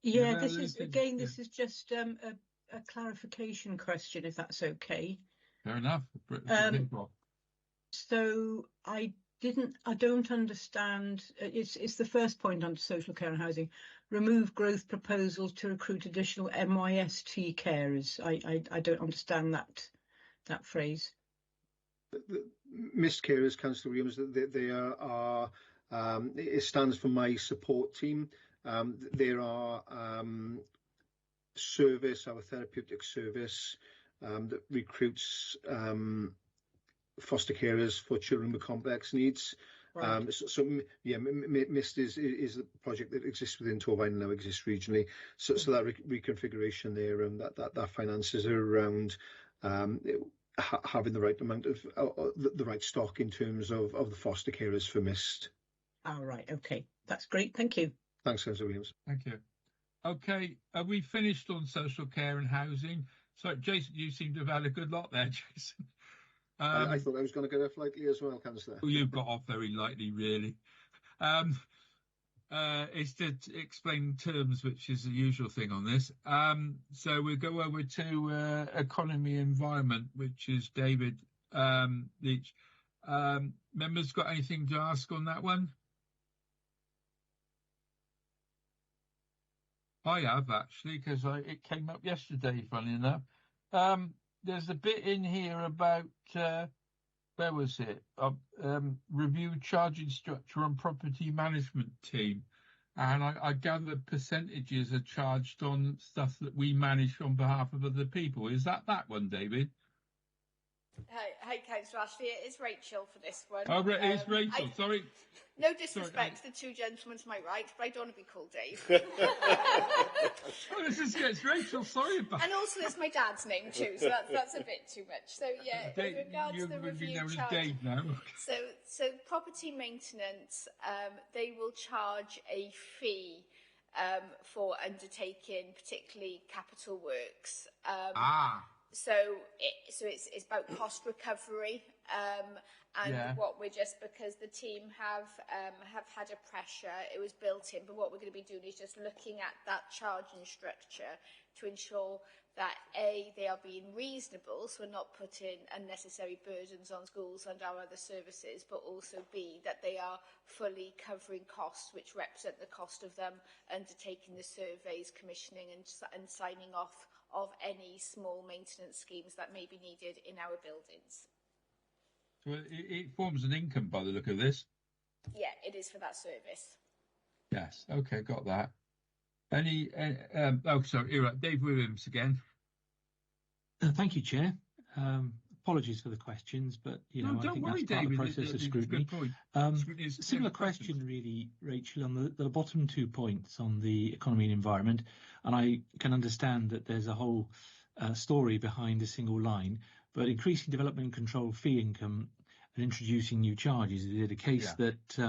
Yeah, this is just a clarification question, if that's okay. Fair enough. So I don't understand. It's the first point on social care and housing. Remove growth proposals to recruit additional MYST carers. I don't understand that phrase. Missed carers, Councillor Williams, they are it stands for my support team. There are our therapeutic service that recruits foster carers for children with complex needs. Right. MIST is the project that exists within Torfaen and now exists regionally. So that reconfiguration there, that finances are around having the right amount of the right stock in terms of the foster carers for MIST. All right. Okay, that's great. Thank you. Thanks, Councillor Williams. Thank you. Okay, are we finished on social care and housing? So, Jason, you seem to have had a good lot there, Jason. I thought I was going to get off lightly as well, Councillor. Well, you've got off very lightly, really. It's to explain terms, which is the usual thing on this. So we'll go over to economy environment, which is David Leach. Members got anything to ask on that one? I have, actually, because it came up yesterday, funny enough. There's a bit in here about, where was it? Review charging structure and property management team. And I gather percentages are charged on stuff that we manage on behalf of other people. Is that one, David? Hi, Councillor Ashley. It is Rachel for this one. Oh, it's Rachel. Sorry. No disrespect to the two gentlemen to my right, but I don't want to be called Dave. Oh, it's Rachel. Sorry about. And also, it's my dad's name too, so that's a bit too much. So yeah, with regards to the review charge. Dave now. So property maintenance, they will charge a fee for undertaking, particularly capital works. So it's about cost recovery, and what we're just, because the team have had a pressure, it was built in, but what we're going to be doing is just looking at that charging structure to ensure that A, they are being reasonable, so we're not putting unnecessary burdens on schools and our other services, but also B, that they are fully covering costs which represent the cost of them undertaking the surveys, commissioning and signing off of any small maintenance schemes that may be needed in our buildings. So it forms an income by the look of this? Yeah, it is for that service. Yes, okay, got that. Sorry, you're right. Dave Williams again. Thank you, Chair. Apologies for the questions, but I think that's part of the process of scrutiny. Similar question, really, Rachel, on the bottom 2 points on the economy and environment, and I can understand that there's a whole story behind a single line, but increasing development and control fee income and introducing new charges, is it a case that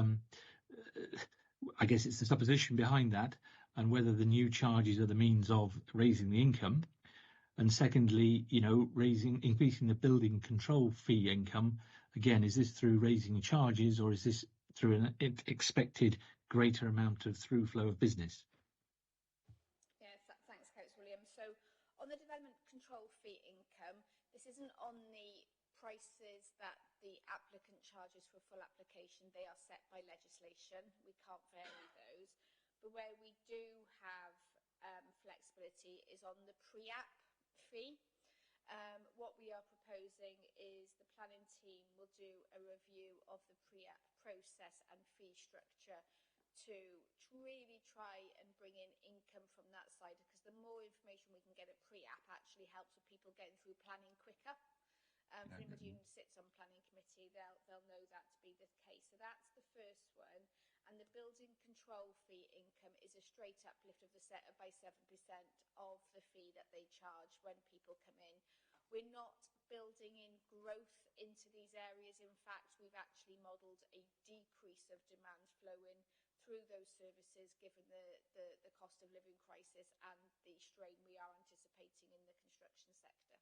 I guess it's the supposition behind that, and whether the new charges are the means of raising the income? And secondly, increasing the building control fee income. Again, is this through raising charges, or is this through an expected greater amount of through flow of business? Yeah, thanks, Councillor Williams. So on the development control fee income, this isn't on the prices that the applicant charges for full application. They are set by legislation. We can't vary those. But where we do have flexibility is on the pre-app fee. What we are proposing is the planning team will do a review of the pre-app process and fee structure to really try and bring in income from that side, because the more information we can get at pre-app actually helps with people getting through planning quicker. For anybody who sits on planning committee, they'll know that to be the case. So that's the first one. And the building control fee income is a straight uplift of the set by 7% of the fee that they charge when people come in. We're not building in growth into these areas. In fact, we've actually modelled a decrease of demand flowing through those services given the cost of living crisis and the strain we are anticipating in the construction sector.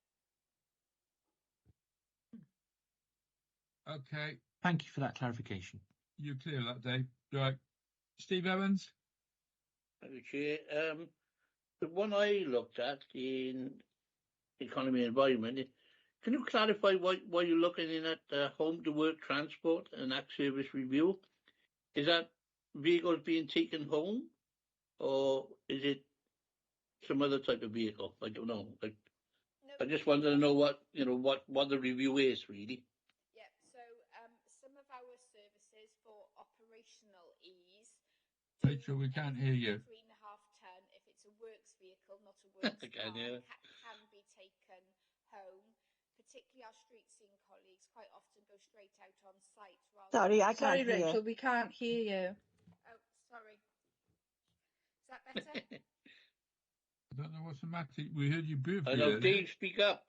Okay. Thank you for that clarification. You clear that, Dave. Right. Steve Evans? Thank you, Chair. The one I looked at in economy and environment, can you clarify why you're looking in at home to work transport and act service review? Is that vehicles being taken home, or is it some other type of vehicle? I don't know. I just wanted to know what the review is, really. Rachel, we can't hear you. 3.5 ton, if it's a works vehicle, not a works car, can be taken home. Particularly our street scene colleagues colleagues quite often go straight out on site rather Sorry, I Sorry, can't hear. Rachel, we can't hear you. Oh, sorry. Is that better? I don't know what's the matter. We heard you beautifully. I know, Dave, speak up.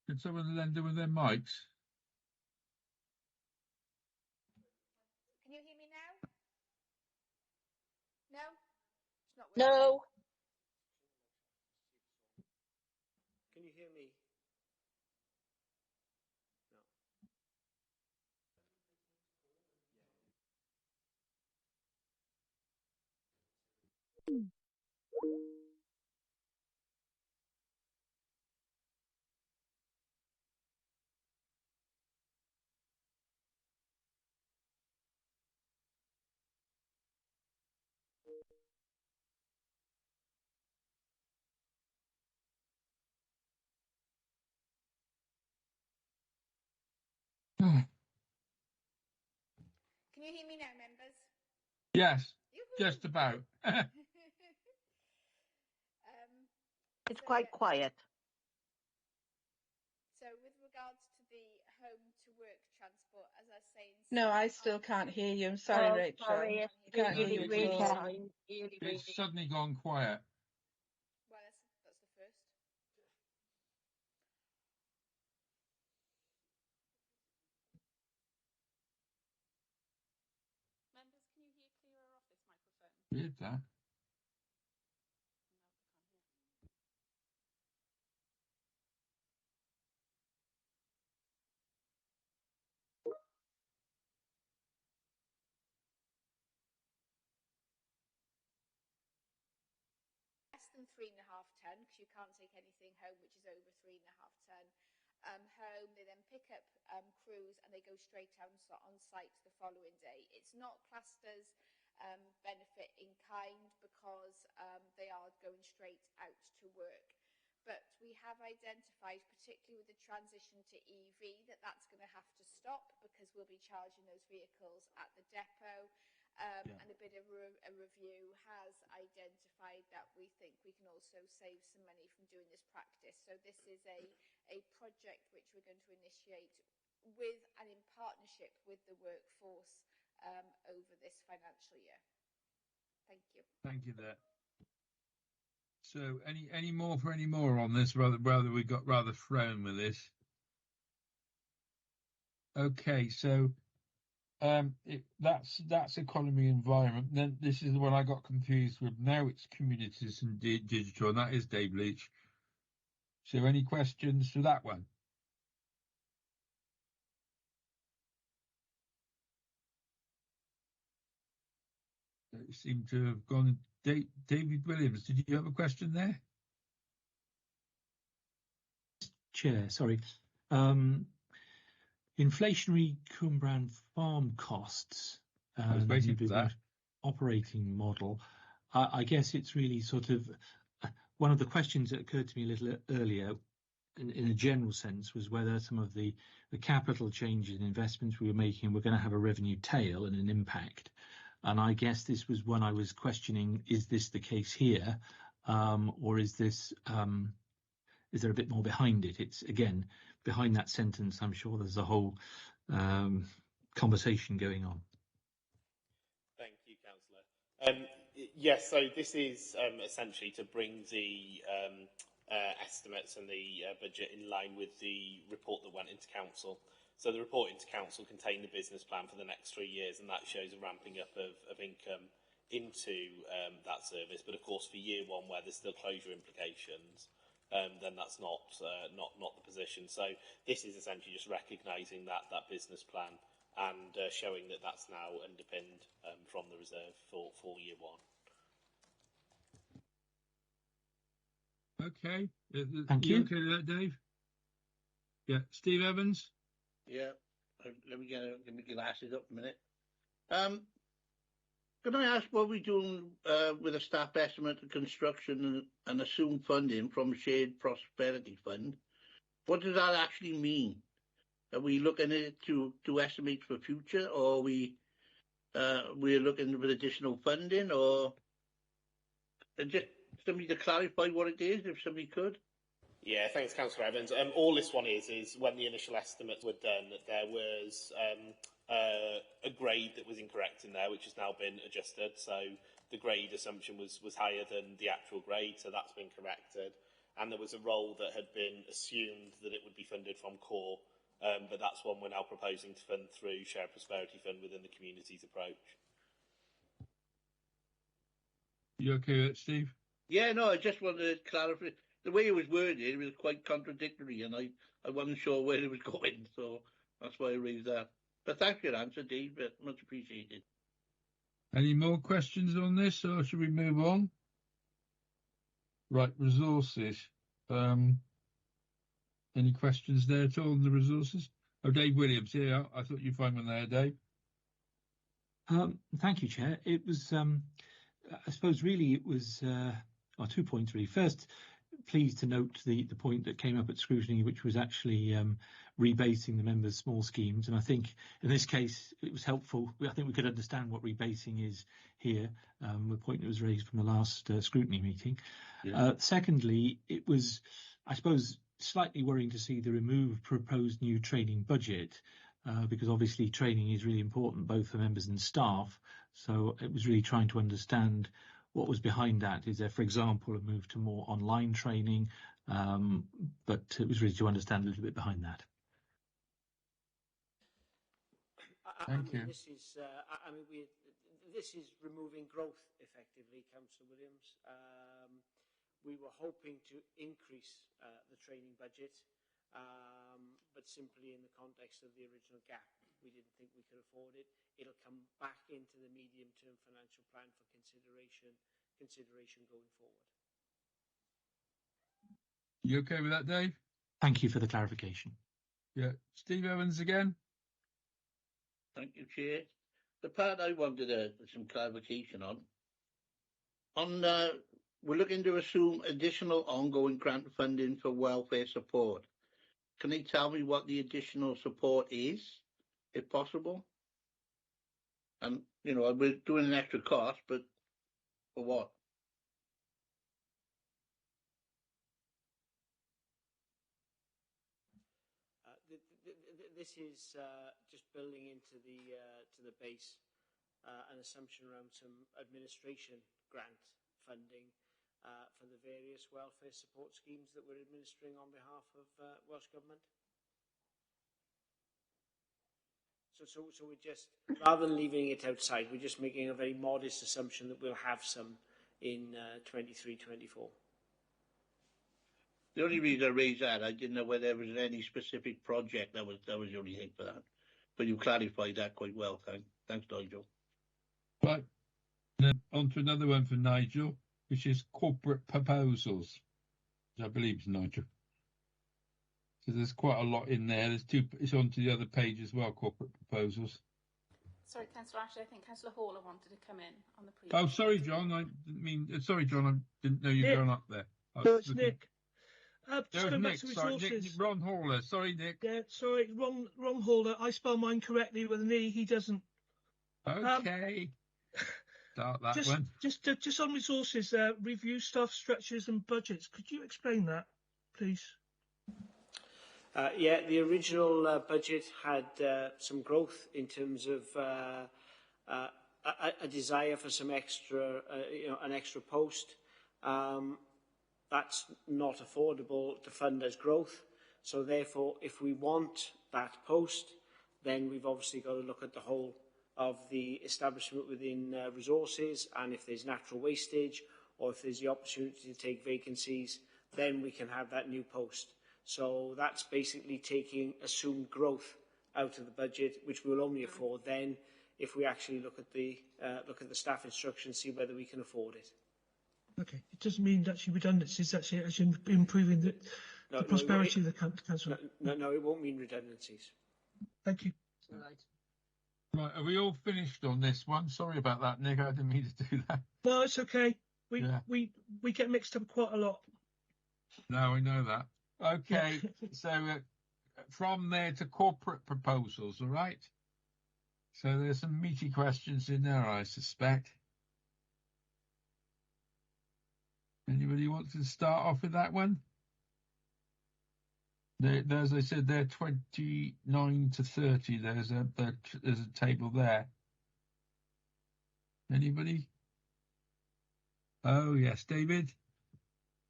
Could someone lend them with their mics? Can you hear me now? No? It's not working. No. Can you hear me? No. Can you hear me now, members? Yes, just about. It's quite quiet. So with regards to the home to work transport, as I was saying... No, I still can't hear you. I'm sorry, Rachel. Sorry, I can't hear you at all. It's suddenly gone quiet. Well, that's the first. Members, can you hear clearer off this microphone? Weird that. Less than 3.5 ton, because you can't take anything home which is over 3.5 ton home. They then pick up crews and they go straight on site the following day. It's not classed as benefit in kind because they are going straight out to work. But we have identified, particularly with the transition to EV, that that's going to have to stop because we'll be charging those vehicles at the depot. And a bit of a review has identified that we think we can also save some money from doing this practice. So this is a project which we're going to initiate with and in partnership with the workforce over this financial year. Thank you. Thank you there. So any more for any more on this? Rather we got rather thrown with this. Okay, so that's economy environment. Then this is the one I got confused with. Now it's communities and digital, and that is Dave Leach. So any questions for that one? It seemed to have gone. David Williams, did you have a question there? Chair, sorry. Inflationary Cwmbran farm costs. I was waiting for that. Operating model. I guess it's really sort of one of the questions that occurred to me a little earlier, in a general sense, was whether some of the capital changes and investments we were making were going to have a revenue tail and an impact. And I guess this was one I was questioning: is this the case here, or is this? Is there a bit more behind it? It's again behind that sentence. I'm sure there's a whole conversation going on. Thank you, Councillor. Yes, so this is essentially to bring the estimates and the budget in line with the report that went into Council. So the report into Council contained the business plan for the next 3 years, and that shows a ramping up of income into that service. But of course, for year one, where there's still closure implications, then that's not the position. So this is essentially just recognising that business plan and showing that that's now underpinned from the reserve for year one. Okay. Thank you. Okay with that, Dave? Yeah. Steve Evans? Yeah. Let me get my glasses up a minute. Can I ask what we're doing with a staff estimate of construction and assumed funding from Shared Prosperity Fund? What does that actually mean? Are we looking at it to estimate for future, or we're looking with additional funding, or just somebody to clarify what it is, if somebody could? Yeah, thanks, Councillor Evans. All this one is when the initial estimates were done, there was a grade that was incorrect in there, which has now been adjusted. So the grade assumption was higher than the actual grade, so that's been corrected. And there was a role that had been assumed that it would be funded from core, but that's one we're now proposing to fund through Shared Prosperity Fund within the community's approach. You okay with it, Steve? Yeah, no, I just wanted to clarify. The way it was worded, it was quite contradictory, and I wasn't sure where it was going, so that's why I raised that. But thanks for your answer, Dave. Much appreciated. Any more questions on this, or should we move on? Right, resources. Any questions there at all on the resources? Oh, Dave Williams, yeah, I thought you'd find one there, Dave. Thank you, Chair. It was, I suppose, really it was 2 points, really. First, pleased to note the point that came up at scrutiny, which was actually rebasing the members' small schemes. And I think in this case, it was helpful. I think we could understand what rebasing is here, the point that was raised from the last scrutiny meeting. Yeah. Secondly, it was, I suppose, slightly worrying to see the removed proposed new training budget, because obviously training is really important, both for members and staff. So it was really trying to understand what was behind that. Is there, for example, a move to more online training? But it was really to understand a little bit behind that. Thank you. This is, this is removing growth effectively, Councillor Williams. We were hoping to increase the training budget, but simply in the context of the original gap, we didn't think we could afford it. It'll come back into the medium-term financial plan for consideration going forward. You okay with that, Dave? Thank you for the clarification. Yeah. Steve Evans again. Thank you, Chair. The part I wanted some clarification on, we're looking to assume additional ongoing grant funding for welfare support. Can you tell me what the additional support is, if possible? And, you know, we're doing an extra cost, but for what? This is just building into the base an assumption around some administration grant funding for the various welfare support schemes that we're administering on behalf of Welsh Government. So we're just, rather than leaving it outside, we're just making a very modest assumption that we'll have some in 23-24. The only reason I raised that, I didn't know whether there was any specific project. That was the only thing for that. But you clarified that quite well. Thanks, Nigel. Right. Then on to another one for Nigel, which is corporate proposals. I believe it's Nigel. So there's quite a lot in there. There's two. It's on to the other page as well. Corporate proposals. Sorry, Councillor Ashley. I think Councillor Haller wanted to come in on the previous. Oh, sorry, John. I didn't mean. Sorry, John. I didn't know you'd gone up there. No, it's Nick. Just going back to resources. Nick, Ron Haller. Sorry, Nick. Yeah, sorry, Ron Haller. I spell mine correctly with an E. He doesn't. Okay. Start that one. Just on resources, review staff structures and budgets. Could you explain that, please? Yeah, the original budget had some growth in terms of a desire for some extra, an extra post. That's not affordable to fund as growth. So therefore, if we want that post, then we've obviously got to look at the whole of the establishment within resources, and if there's natural wastage or if there's the opportunity to take vacancies, then we can have that new post. So that's basically taking assumed growth out of the budget, which we'll only afford then if we actually look at the staff instructions, see whether we can afford it. Okay, it doesn't mean actually redundancies. Actually improving the prosperity of the council. No, it won't mean redundancies. Thank you. Right, are we all finished on this one? Sorry about that, Nick. I didn't mean to do that. No, it's okay. We get mixed up quite a lot. No, we know that. Okay, so from there to corporate proposals, all right? So there's some meaty questions in there, I suspect. Anybody want to start off with that one? As I said, they're 29 to 30. There's a table there. Anybody? Oh yes, David.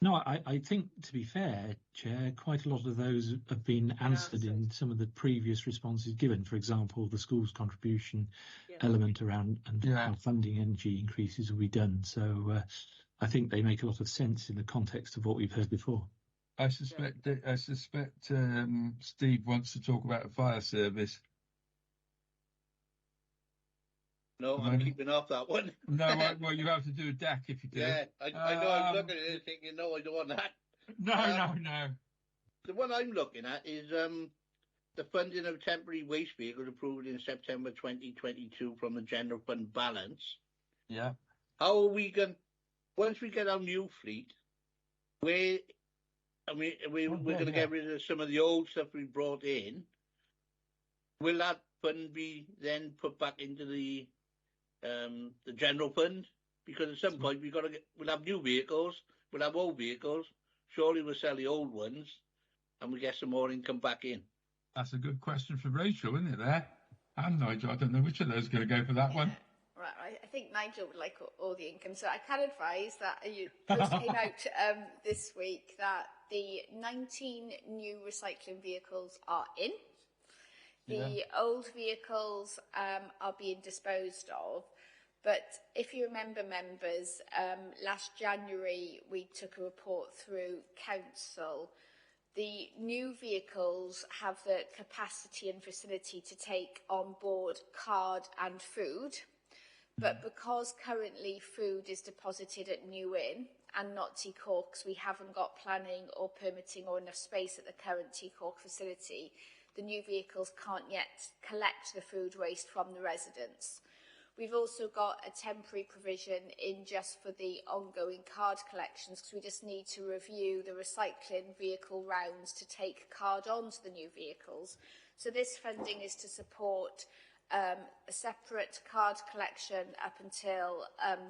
No, I think, to be fair, Chair, quite a lot of those have been answered in some of the previous responses given. For example, the school's contribution element around and how funding energy increases will be done. So I think they make a lot of sense in the context of what we've heard before. I suspect Steve wants to talk about a fire service. No, I'm keeping off that one. No, well, you have to do a DAC if you do. Yeah, I know. I'm looking at it thinking, no, I don't want that. No. The one I'm looking at is the funding of temporary waste vehicles approved in September 2022 from the general fund balance. Yeah. How are we going? Once we get our new fleet, we're going to get rid of some of the old stuff we brought in. Will that fund be then put back into the general fund? Because at some point we'll have new vehicles, we'll have old vehicles. Surely we'll sell the old ones, and we get some more income back in. That's a good question for Rachel, isn't it? There, and Nigel. I don't know which of those is going to go for that one. Right, I think Nigel would like all the income. So I can advise that a post came out this week that the 19 new recycling vehicles are in. The old vehicles are being disposed of. But if you remember, members, last January we took a report through Council. The new vehicles have the capacity and facility to take on board card and food. But because currently food is deposited at New Inn and not T Corks, we haven't got planning or permitting or enough space at the current T Cork facility. The new vehicles can't yet collect the food waste from the residents. We've also got a temporary provision in just for the ongoing card collections because we just need to review the recycling vehicle rounds to take card onto the new vehicles. So this funding is to support a separate card collection up until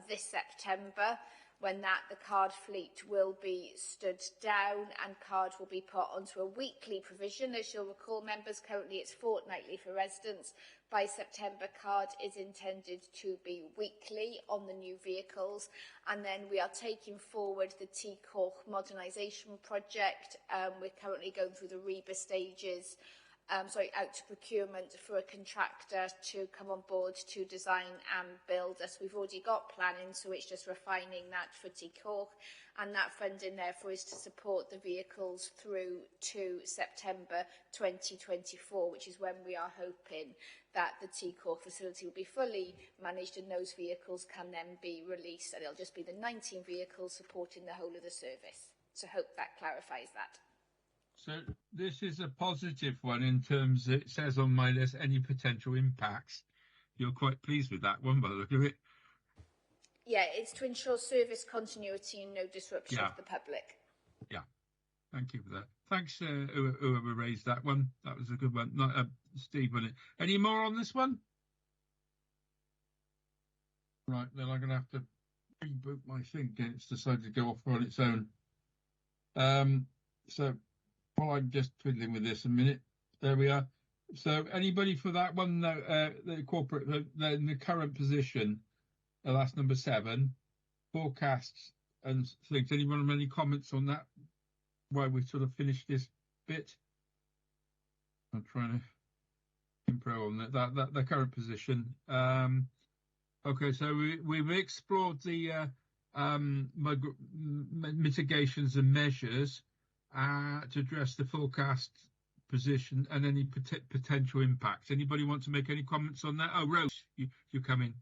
this September, when the card fleet will be stood down and card will be put onto a weekly provision. As you'll recall, members, currently it's fortnightly for residents. By September, card is intended to be weekly on the new vehicles. And then we are taking forward the T Cork modernisation project. We're currently going through the REBA stages. Out to procurement for a contractor to come on board to design and build us. We've already got planning, so it's just refining that for T Cork, and that funding therefore is to support the vehicles through to September 2024, which is when we are hoping that the T Cork facility will be fully managed and those vehicles can then be released, and it'll just be the 19 vehicles supporting the whole of the service. So hope that clarifies that. So this is a positive one in terms, it says on my list, any potential impacts. You're quite pleased with that one by the look of it. Yeah, it's to ensure service continuity and no disruption to the public. Yeah, thank you for that. Thanks, whoever raised that one. That was a good one. Not Steve, wasn't it? Any more on this one? Right, then I'm going to have to reboot my thing again. It's decided to go off on its own. So while I'm just twiddling with this a minute, there we are. So anybody for that one, the corporate, in the current position, that's number 7, forecasts and things. Anyone have any comments on that? Why we sort of finished this bit? I'm trying to improve on that the current position. Okay, so we've explored the mitigations and measures to address the forecast position and any potential impacts. Anybody want to make any comments on that? Oh, Rose, you come in.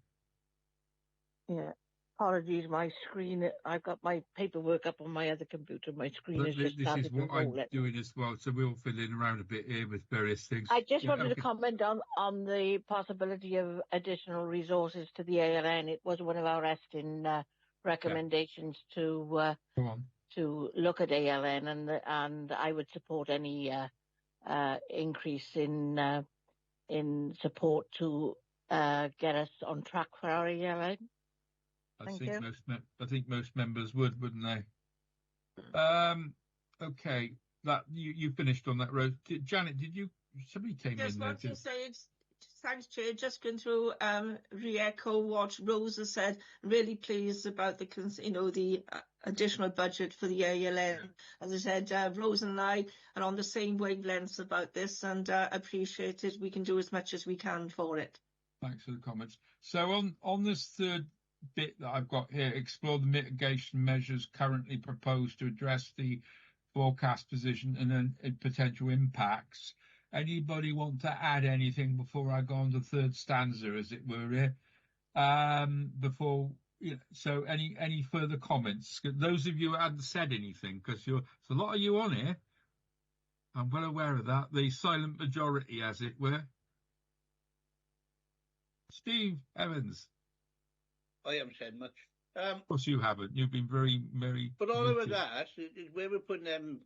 Yeah, apologies, my screen, I've got my paperwork up on my other computer. My screen is just started to roll. This is what I'm doing as well, so we're all fiddling around a bit here with various things. I just wanted to comment on the possibility of additional resources to the ALN. It was one of our ESTIN recommendations to look at ALN, and I would support any increase in support to get us on track for our ALN. I think most members would, wouldn't they? Okay, that you finished on that, Rose. Janet, did you? Somebody came in there. Yes, what you say. Thanks, Chair. Just going to re-echo what Rose has said. Really pleased about the additional budget for the ALN. As I said, Rose and I are on the same wavelengths about this, and appreciate it. We can do as much as we can for it. Thanks for the comments. So on this third bit that I've got here, explore the mitigation measures currently proposed to address the forecast position and then potential impacts. Anybody want to add anything before I go on to the third stanza, as it were, here? So any further comments? Those of you who hadn't said anything, because there's a lot of you on here. I'm well aware of that. The silent majority, as it were. Steve Evans. I haven't said much. Of course you haven't. You've been very, very... But all over that, is where we're putting them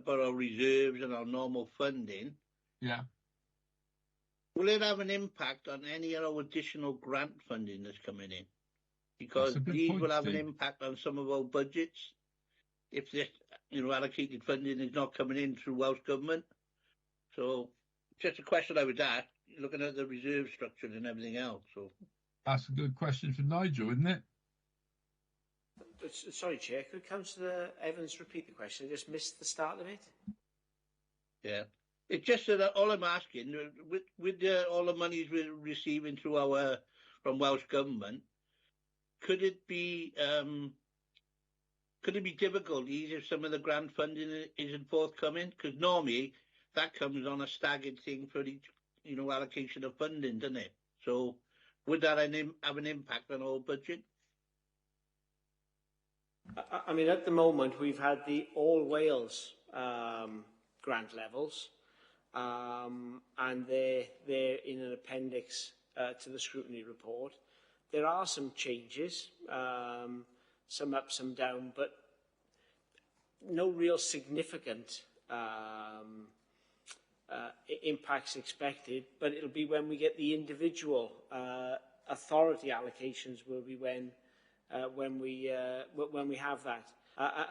for our reserves and our normal funding. Yeah. Will it have an impact on any of our additional grant funding that's coming in? Because these will have an impact on some of our budgets if this, allocated funding is not coming in through Welsh Government. So, just a question I would ask, looking at the reserve structure and everything else. So that's a good question for Nigel, isn't it? Sorry, Chair, could Councillor Evans repeat the question? I just missed the start of it. Yeah. It's just that all I'm asking, with all the monies we're receiving through from Welsh Government, could it be difficulties if some of the grant funding isn't forthcoming? Because normally that comes on a staggered thing for each, allocation of funding, doesn't it? So would that have an impact on our budget? I mean, at the moment we've had the All Wales grant levels. And they're in an appendix to the scrutiny report. There are some changes, some up, some down, but no real significant impacts expected. But it'll be when we get the individual authority allocations will be when we have that.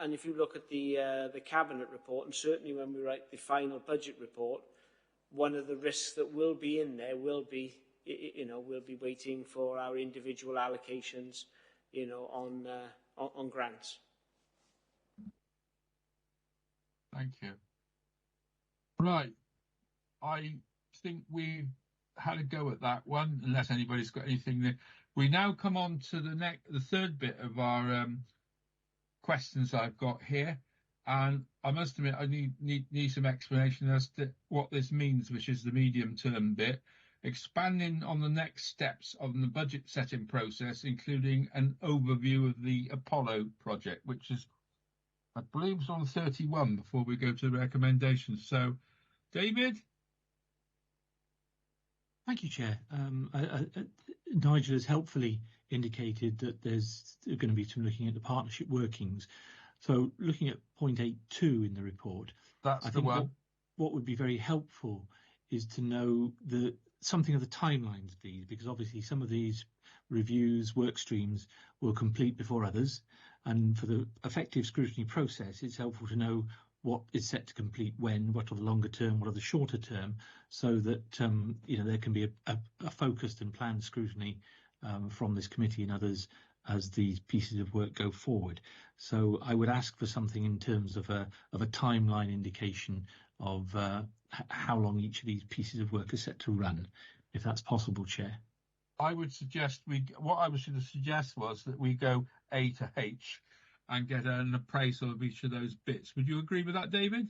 And if you look at the Cabinet report, and certainly when we write the final budget report, one of the risks that will be in there will be, we'll be waiting for our individual allocations, on grants. Thank you. Right. I think we've had a go at that one, unless anybody's got anything there. We now come on to the third bit of our questions I've got here. And I must admit, I need some explanation as to what this means, which is the medium-term bit. Expanding on the next steps of the budget setting process, including an overview of the Apollo project, which is, I believe, is on 31 before we go to the recommendations. So, David? Thank you, Chair. Nigel has helpfully indicated that there's going to be some looking at the partnership workings. So looking at point 8.2 in the report, that's the one. What would be very helpful is to know something of the timelines of these, because obviously some of these reviews, work streams will complete before others. And for the effective scrutiny process, it's helpful to know what is set to complete when, what are the longer term, what are the shorter term, so that there can be a focused and planned scrutiny from this committee and others as these pieces of work go forward. So I would ask for something in terms of a timeline indication of how long each of these pieces of work are set to run, if that's possible, Chair. I would suggest what I was going to suggest was that we go A to H and get an appraisal of each of those bits. Would you agree with that, David?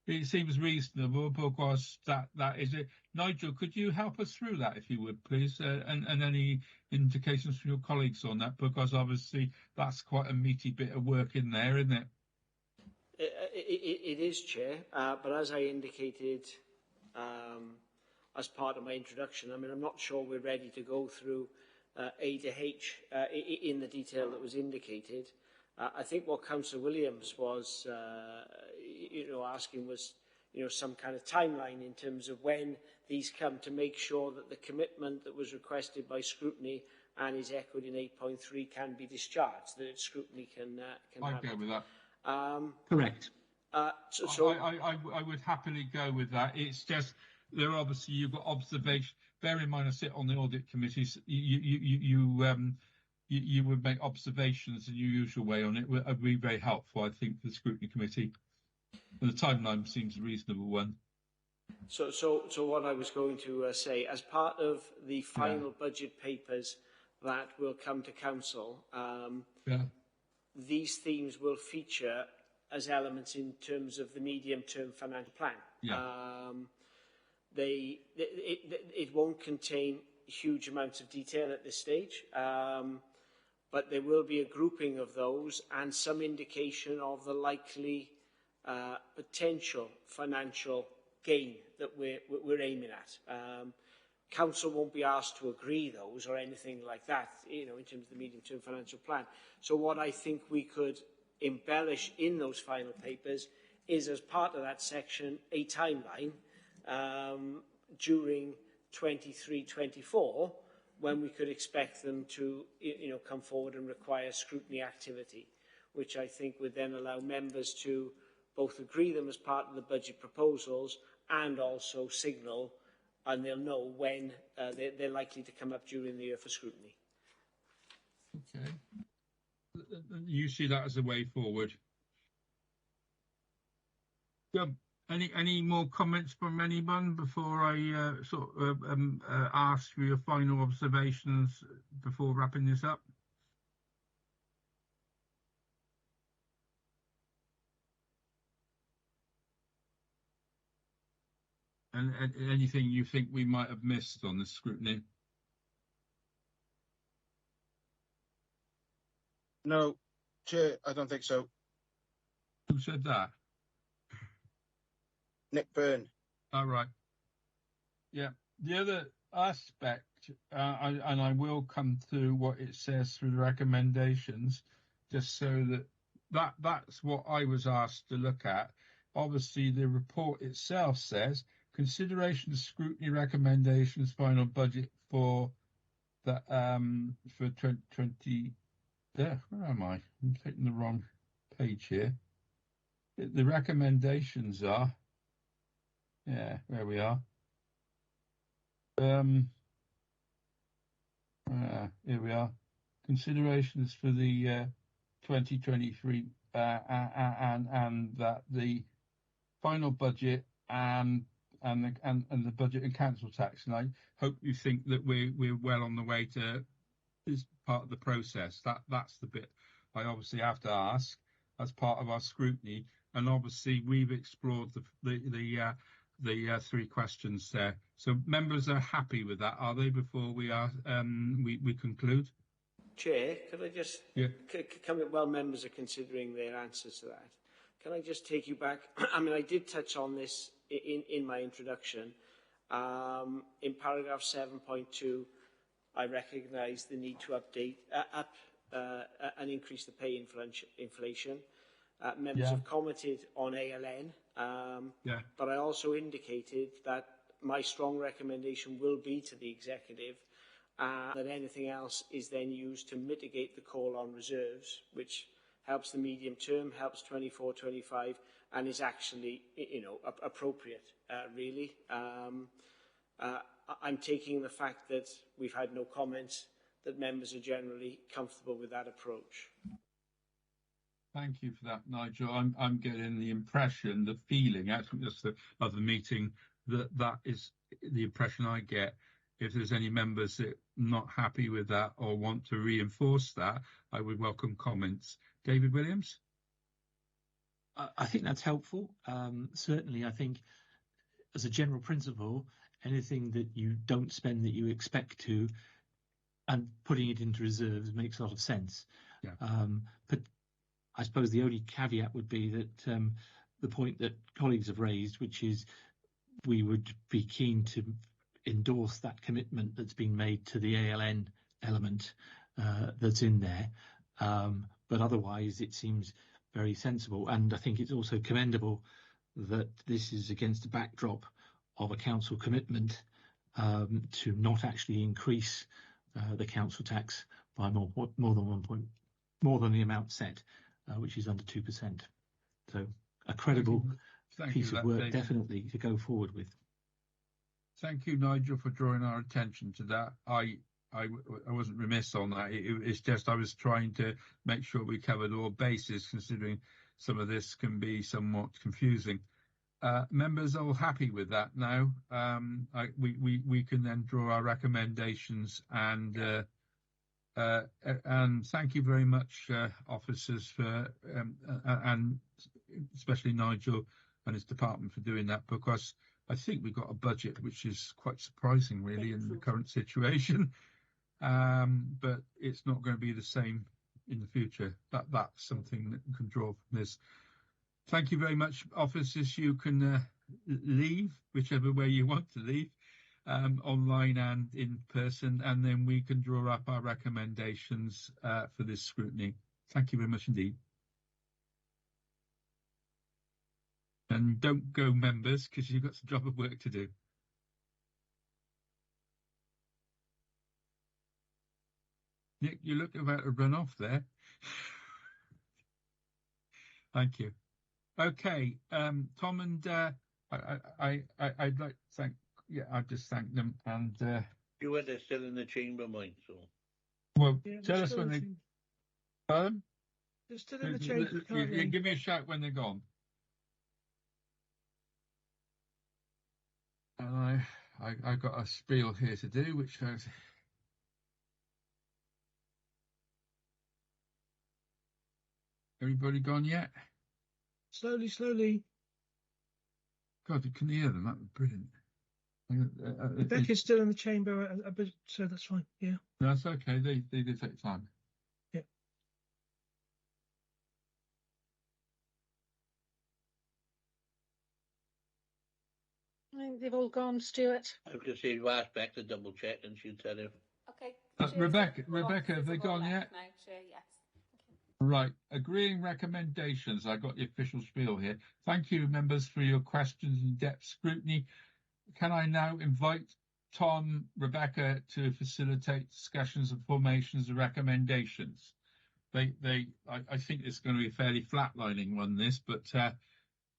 It seems reasonable because that is it. Nigel, could you help us through that, if you would, please, and any indications from your colleagues on that, because obviously that's quite a meaty bit of work in there, isn't it? It is, Chair, but as I indicated as part of my introduction, I mean, I'm not sure we're ready to go through A to H in the detail that was indicated. I think what Councillor Williams was, asking was, some kind of timeline in terms of when these come, to make sure that the commitment that was requested by scrutiny and is echoed in 8.3 can be discharged, that scrutiny can I'd have go with that. Correct. So I would happily go with that. It's just there obviously you've got observation. Bear in mind, I sit on the audit committees. You would make observations in your usual way on it. Would be very helpful, I think, for the scrutiny committee. And the timeline seems a reasonable one. So what I was going to say, as part of the final budget papers that will come to council, these themes will feature as elements in terms of the medium-term financial plan. It won't contain huge amounts of detail at this stage, but there will be a grouping of those and some indication of the likely potential financial gain that we're aiming at. Council won't be asked to agree those or anything like that, in terms of the medium-term financial plan. So what I think we could embellish in those final papers is, as part of that section, a timeline during 23-24 when we could expect them to come forward and require scrutiny activity, which I think would then allow members to both agree them as part of the budget proposals and also signal, and they'll know when they're likely to come up during the year for scrutiny. Okay. You see that as a way forward. Any more comments from anyone before I ask for your final observations before wrapping this up? And anything you think we might have missed on the scrutiny? No, Chair, I don't think so. Who said that? Nick Byrne. All right. Yeah. The other aspect, and I will come to what it says through the recommendations, just so that's what I was asked to look at. Obviously, the report itself says consideration of scrutiny recommendations final budget for the for 2020. There, where am I? I'm taking the wrong page here. The recommendations are, where we are. Here we are. Considerations for the 2023 and that the final budget and the budget and council tax. And I hope you think that we're well on the way to this part of the process. That's the bit I obviously have to ask as part of our scrutiny. And obviously we've explored the three questions there. So members are happy with that, are they? Before we conclude. Chair, could I just while members are considering their answers to that, can I just take you back? I mean, I did touch on this in my introduction. In paragraph 7.2, I recognise the need to update and increase the pay inflation. Members have commented on ALN, but I also indicated that my strong recommendation will be to the executive that anything else is then used to mitigate the call on reserves, which helps the medium term, helps 24-25, and is actually, appropriate, really. I'm taking the fact that we've had no comments, that members are generally comfortable with that approach. Thank you for that, Nigel. I'm getting the impression, the feeling, actually, just of the meeting, that is the impression I get. If there's any members that are not happy with that or want to reinforce that, I would welcome comments. David Williams? I think that's helpful. Certainly, I think as a general principle, anything that you don't spend that you expect to and putting it into reserves makes a lot of sense. But I suppose the only caveat would be that the point that colleagues have raised, which is we would be keen to endorse that commitment that's been made to the ALN element that's in there. But otherwise, it seems very sensible. And I think it's also commendable that this is against the backdrop of a council commitment to not actually increase the council tax by more than the amount set. which is under 2%. So a credible piece of work, definitely, to go forward with. Thank you, Nigel, for drawing our attention to that. I wasn't remiss on that. It's just I was trying to make sure we covered all bases, considering some of this can be somewhat confusing. Members are all happy with that now. We can then draw our recommendations, and thank you very much, officers, for and especially Nigel and his department for doing that, because I think we've got a budget which is quite surprising, really, in the current situation. But it's not going to be the same in the future. That's something that we can draw from this. Thank you very much, officers. You can leave whichever way you want to leave, online and in person, and then we can draw up our recommendations for this scrutiny. Thank you very much indeed. And don't go, members, because you've got some job of work to do. Nick, you look about to run off there. Thank you. Okay, Tom and I'd like to thank. Yeah, I'll just thank them, and you were there still in the chamber, mine. So, well, tell us when they. They're still in the chamber. You give me a shout when they're gone. And I got a spiel here to do, which has. Everybody gone yet? Slowly. God, you can hear them. That was brilliant. Rebecca's still in the chamber, so that's fine. Yeah. No, that's okay. They did take time. Yeah. I think they've all gone, Stuart. I was going to say, you asked Beck to double check and she'll tell you. Okay. Rebecca, have they gone yet? No, Chair, yes. Right, agreeing recommendations. I got the official spiel here. Thank you, members, for your questions and in-depth scrutiny. Can I now invite Tom, Rebecca to facilitate discussions and formations of recommendations? I think it's going to be a fairly flatlining one, this, but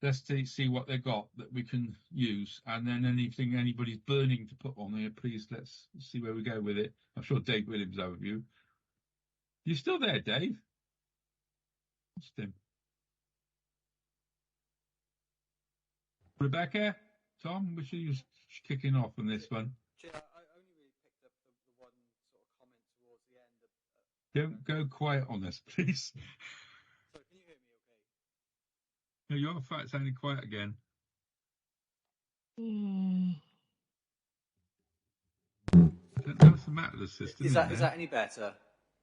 let's see what they've got that we can use, and then anything anybody's burning to put on there, please let's see where we go with it. I'm sure Dave Williams overview. You still there, Dave? Him. Rebecca, Tom, which are you kicking off on this one? Chair, I only really picked up the one sort of comment towards the end. Don't go quiet on us, please. Sorry, can you hear me okay? No, you're sounding quiet again. What's the matter with the system? Is that any better?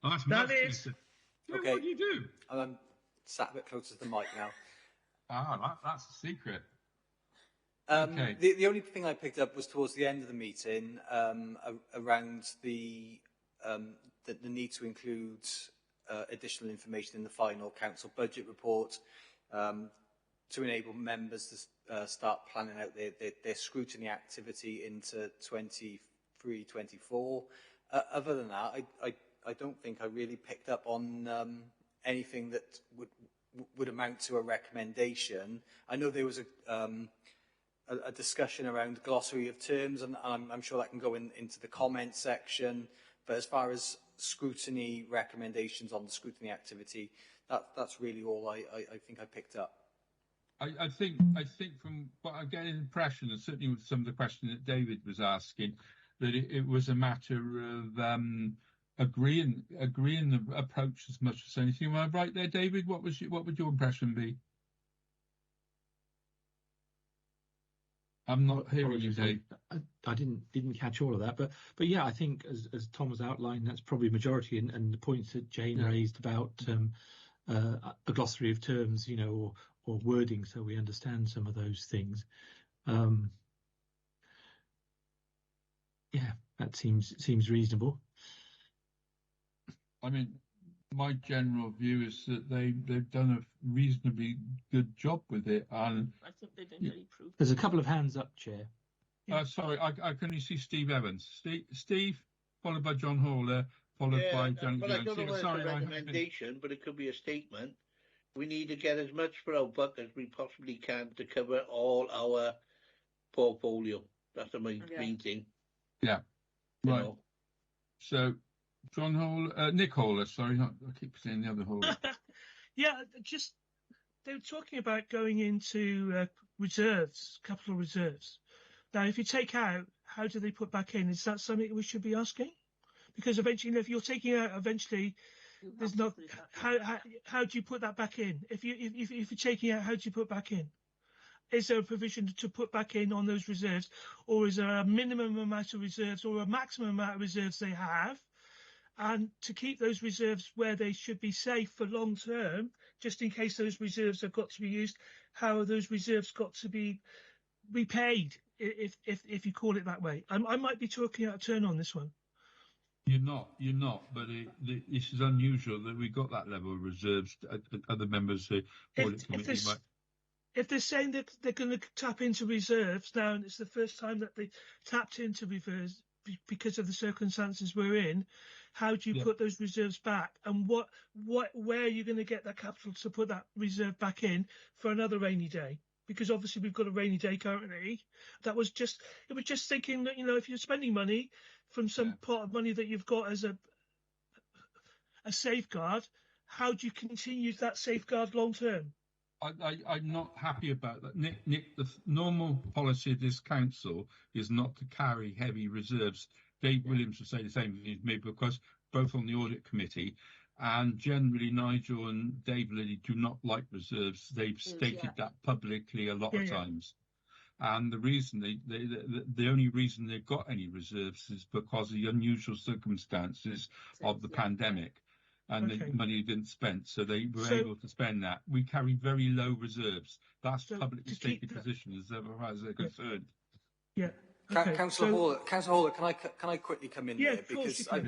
Oh, that's much better. Okay. What do you do? I'm sat a bit closer to the mic now. That's a secret. Okay. The only thing I picked up was towards the end of the meeting around the need to include additional information in the final council budget report to enable members to start planning out their scrutiny activity into 23-24. Other than that, I don't think I really picked up on anything that would amount to a recommendation. I know there was a discussion around glossary of terms, and I'm sure that can go into the comment section. But as far as scrutiny recommendations on the scrutiny activity, that's really all I think I picked up. I think from what I get an impression, and certainly with some of the questions that David was asking, that it was a matter of agreeing the approach as much as anything. Am I right there, David? What would your impression be? I'm not hearing you, Dave. I didn't catch all of that, but yeah, I think as Tom has outlined, that's probably a majority, and the points that Jane raised about a glossary of terms, or wording, so we understand some of those things. Yeah, that seems reasonable. I mean, my general view is that they've done a reasonably good job with it, and I think they did really prove. There's a couple of hands up, Chair. Sorry, I can only see Steve Evans. Steve, followed by John Hall, followed by John. Well, I don't know whether it's a recommendation, but it could be a statement. we need to get as much for our buck as we possibly can to cover all our portfolio. That's the main thing. Yeah. Right. Know. So, John Hall, Nick Hawler, sorry, I keep saying the other Hawler. Yeah, just they were talking about going into reserves, capital reserves. Now, if you take out, how do they put back in? Is that something we should be asking? Because eventually, if you're taking out, eventually, there's not. How do you put that back in? If you're taking out, how do you put back in? Is there a provision to put back in on those reserves, or is there a minimum amount of reserves or a maximum amount of reserves they have? And to keep those reserves where they should be safe for long term, just in case those reserves have got to be used, how are those reserves got to be repaid, if you call it that way? I might be talking out of turn on this one. You're not, but this is unusual that we got that level of reserves. Other members of the audit committee might. If they're saying that they're going to tap into reserves now, and it's the first time that they tapped into reserves because of the circumstances we're in, how do you put those reserves back? And where are you going to get that capital to put that reserve back in for another rainy day? Because obviously we've got a rainy day currently. It was just thinking that, if you're spending money from some part of money that you've got as a safeguard, how do you continue that safeguard long term? I'm not happy about that. Nick, the normal policy of this council is not to carry heavy reserves. Dave Williams would say the same as me, because both on the audit committee, and generally Nigel and Dave Lilly do not like reserves. They've stated that publicly a lot of times. And the reason the only reason they've got any reserves is because of the unusual circumstances of the pandemic. And the money didn't spend, so they were able to spend that. We carry very low reserves. That's publicly stated position as far as they're concerned. Yeah. Councillor Hawler, can I quickly come in there? Because I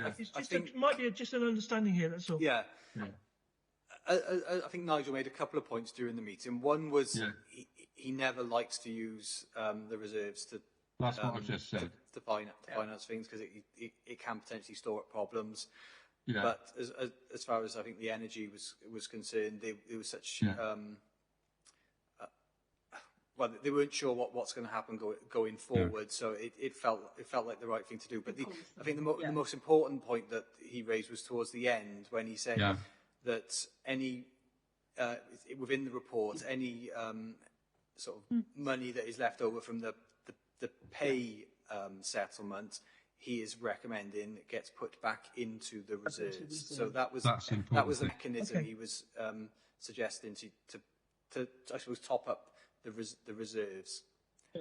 think it might be just an understanding here. That's all. Yeah. I think Nigel made a couple of points during the meeting. One was he never likes to use the reserves to. That's what I just said. To finance things, because it can potentially store up problems. Yeah. But as far as I think the energy was concerned, it was such well, they weren't sure what's going to happen going forward, so it felt like the right thing to do. But I think the most important point that he raised was towards the end, when he said that any within the report, any sort of money that is left over from the pay settlement, he is recommending gets put back into the reserves. So that was the mechanism he was suggesting to I suppose top up the reserves.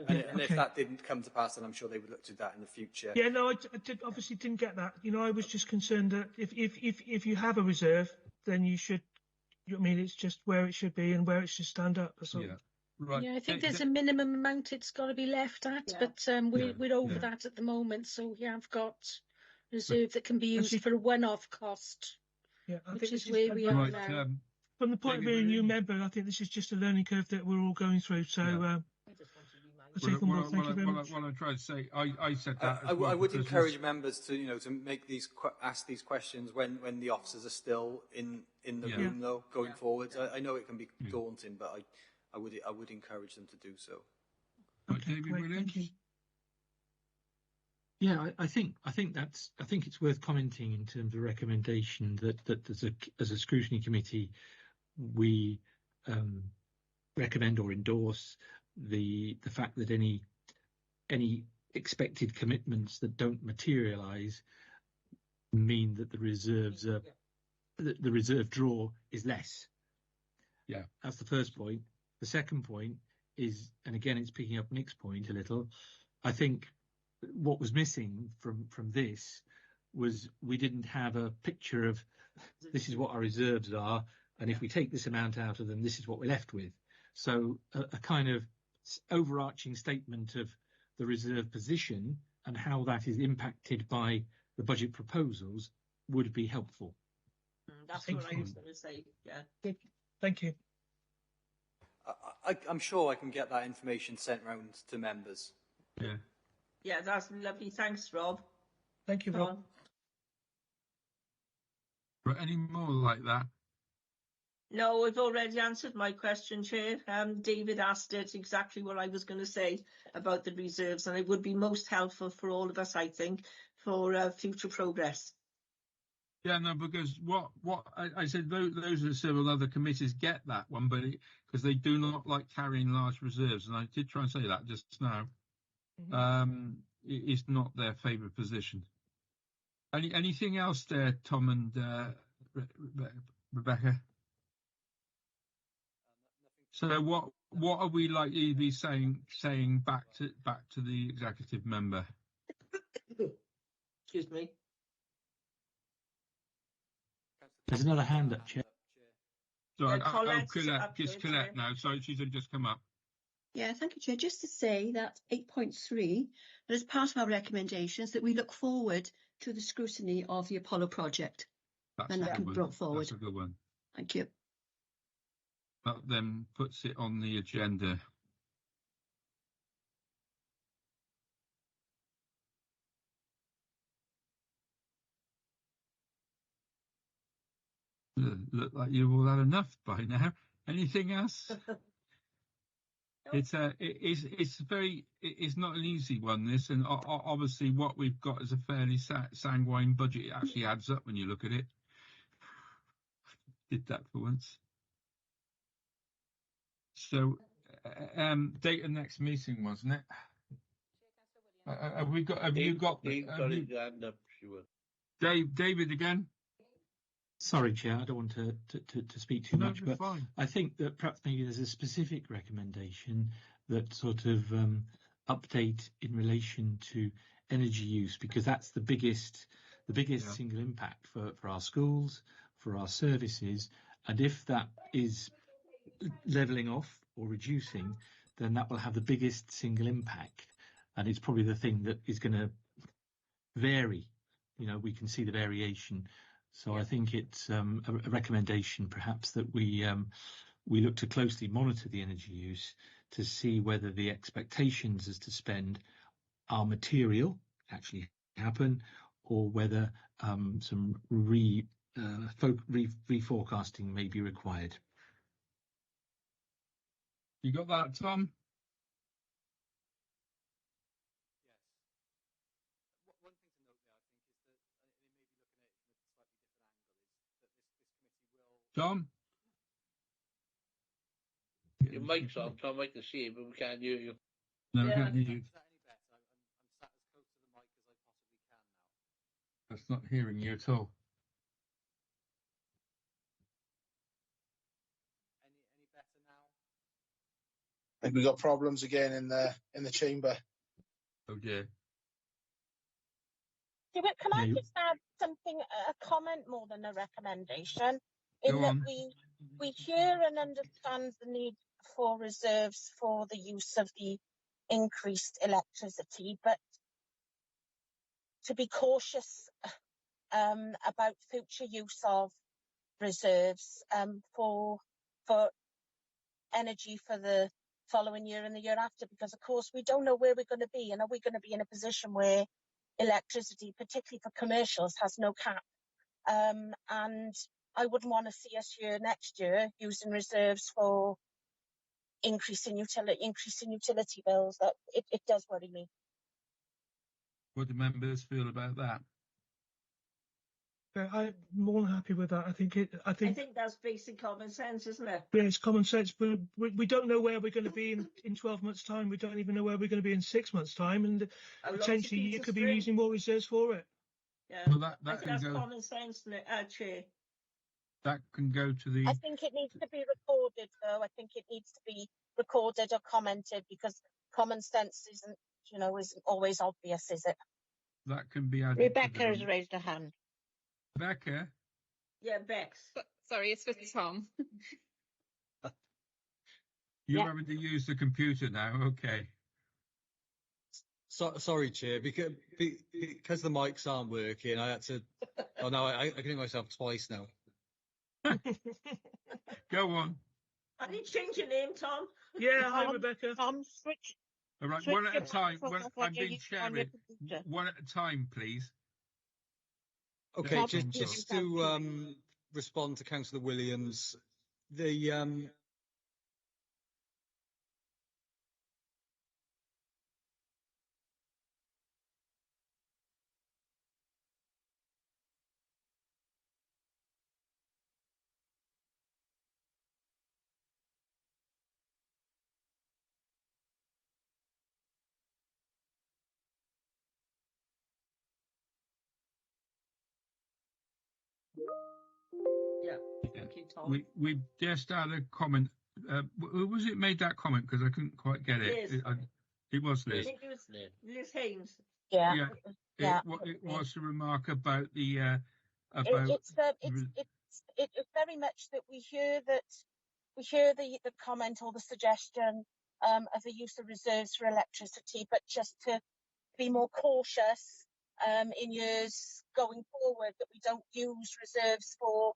And if that didn't come to pass, then I'm sure they would look to that in the future. Yeah, no, I obviously didn't get that. I was just concerned that if you have a reserve, then you should. I mean, it's just where it should be and where it should stand up. Or something. Yeah. Right. Yeah, I think there's a minimum amount it's got to be left at, but we're over that at the moment. So I've got reserve that can be used for a one-off cost, which is where we are now. From the point of view of a new member, I think this is just a learning curve that we're all going through. So I take on board. Thank you very much. What I'm trying to say, I said that. I would encourage members to to make ask these questions when the officers are still in the room, though, going forward. I know it can be daunting, but I would encourage them to do so. Okay, great, thank you. Yeah, I think it's worth commenting in terms of recommendation that as a scrutiny committee we recommend or endorse the fact that any expected commitments that don't materialise mean that the reserves the reserve draw is less. Yeah, that's the first point. The second point is, and again, it's picking up Nick's point a little, I think what was missing from this was we didn't have a picture of this is what our reserves are, and if we take this amount out of them, this is what we're left with. So a kind of overarching statement of the reserve position and how that is impacted by the budget proposals would be helpful. That's what I was going to say, yeah. Thank you. I'm sure I can get that information sent round to members. Yeah. Yeah, that's lovely. Thanks, Rob. Thank you, Rob. Any more like that? No, I've already answered my question, Chair. David asked it exactly what I was going to say about the reserves, and it would be most helpful for all of us, I think, for future progress. Yeah, no, because what I said, those are several other committees get that one, but because they do not like carrying large reserves, and I did try and say that just now. It's not their favourite position. Anything else there, Tom and Rebecca? So what are we likely to be saying back to the executive member? Excuse me. There's another hand up, Chair. Sorry, Colette now. Sorry, she's just come up. Yeah, thank you, Chair. Just to say that 8.3, that as part of our recommendations, that we look forward to the scrutiny of the Apollo project. And that can be brought forward. That's a good one. Thank you. That then puts it on the agenda. Look like you've all had enough by now. Anything else? It's not an easy one, this, and obviously what we've got is a fairly sanguine budget. It actually adds up when you look at it. Did that for once. So, date of next meeting, wasn't it? Have you got David again? Sorry, Chair, I don't want to speak too much, but fine. I think that perhaps maybe there's a specific recommendation that sort of update in relation to energy use, because that's the biggest single impact for our schools, for our services, and if that is levelling off or reducing, then that will have the biggest single impact, and it's probably the thing that is going to vary. We can see the variation. So I think it's a recommendation, perhaps, that we look to closely monitor the energy use to see whether the expectations as to spend are material, actually happen, or whether some reforecasting may be required. You got that, Tom? Tom? Your mic's on, Tom. I can see you, but we can't hear you. No, we can't hear you. That's not hearing you at all. Any better now? I think we've got problems again in the chamber. Oh dear. Can I just add something, a comment more than a recommendation? In that we hear and understand the need for reserves for the use of the increased electricity, but to be cautious about future use of reserves for energy for the following year and the year after, because of course we don't know where we're going to be, and are we going to be in a position where electricity, particularly for commercials, has no cap? And I wouldn't want to see us here next year using reserves for increasing utility bills. That it does worry me. What do members feel about that? I'm more than happy with that. I think that's basic common sense, isn't it? Yeah, it's common sense, but we don't know where we're going to be in 12 months' time. We don't even know where we're going to be in 6 months' time, and potentially you could be using more reserves for it. Yeah, well, I think that's common sense, Chair. That can go to the... I think it needs to be recorded, though. I think it needs to be recorded or commented, because common sense isn't always obvious, is it? That can be added. Rebecca has raised a hand. Rebecca? Yeah, Bex. Sorry, it's for Tom. You're having to use the computer now, okay. Sorry, Chair, because the mics aren't working, I had to... Oh, no, I can hear myself twice now. Go on. I need to change your name, Tom. Yeah, hi, Rebecca. Tom, switch. All right, one at a time. I'm being shared. One at a time, please. Okay, just to respond to Councillor Williams, the Yeah, thank you, Tom. We just had a comment. Who was it made that comment? Because I couldn't quite get it. Liz. It was I Liz. think it was Liz Haynes. Yeah, it was a remark about the about. It's very much that we hear the comment or the suggestion of the use of reserves for electricity, but just to be more cautious in years going forward, that we don't use reserves for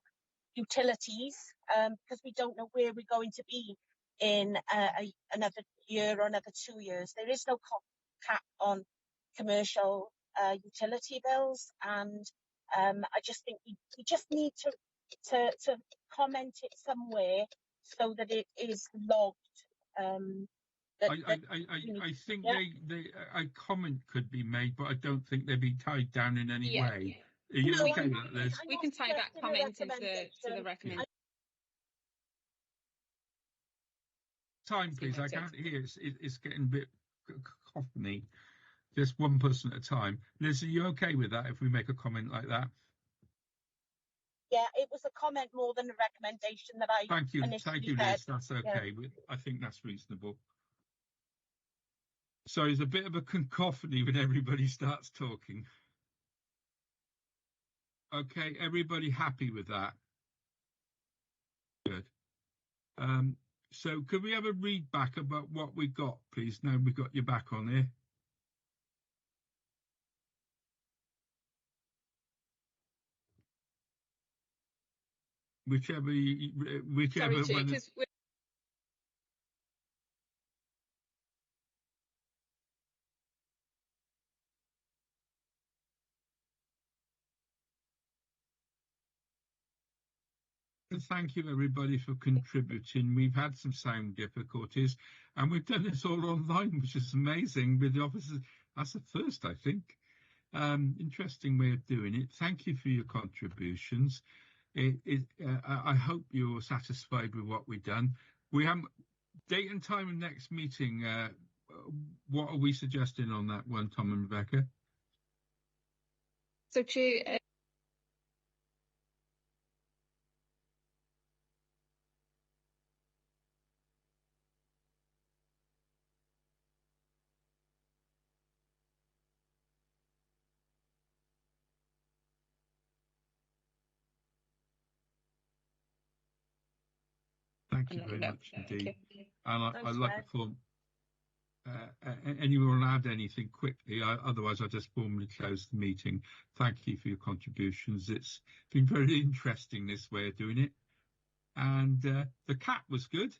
utilities because we don't know where we're going to be in another year or another 2 years. There is no cap on commercial utility bills, and I just think we just need to comment it somewhere so that it is logged. I think a comment could be made, but I don't think they'd be tied down in any way. Are you okay with that, Liz? We can tie that comment into the recommendation. Time, please. I can't hear. It's getting a bit cacophony. Just one person at a time. Liz, are you okay with that if we make a comment like that? Yeah, it was a comment more than a recommendation that I Thank you, Liz. That's okay. Yeah. I think that's reasonable. So there's a bit of a cacophony when everybody starts talking. Okay, everybody happy with that? Good. So could we have a read back about what we got, please? Now we've got you back on here. Whichever Sorry, Jay, one. Thank you, everybody, for contributing. We've had some sound difficulties, and we've done this all online, which is amazing with the officers. That's the first, I think. Interesting way of doing it. Thank you for your contributions. I hope you're satisfied with what we've done. We have date and time of next meeting. What are we suggesting on that one, Tom and Rebecca? So, Chair. Thank you very much indeed. And I'd like to form. Anyone add anything quickly? Otherwise, I'll just formally close the meeting. Thank you for your contributions. It's been very interesting, this way of doing it. And the cat was good.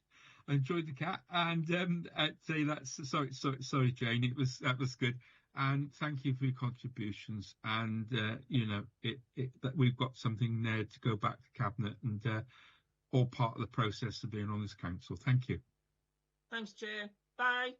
I enjoyed the cat. And I'd say that's sorry, Jane. That was good. And thank you for your contributions. And that we've got something there to go back to Cabinet and all part of the process of being on this council. Thank you. Thanks, Chair. Bye.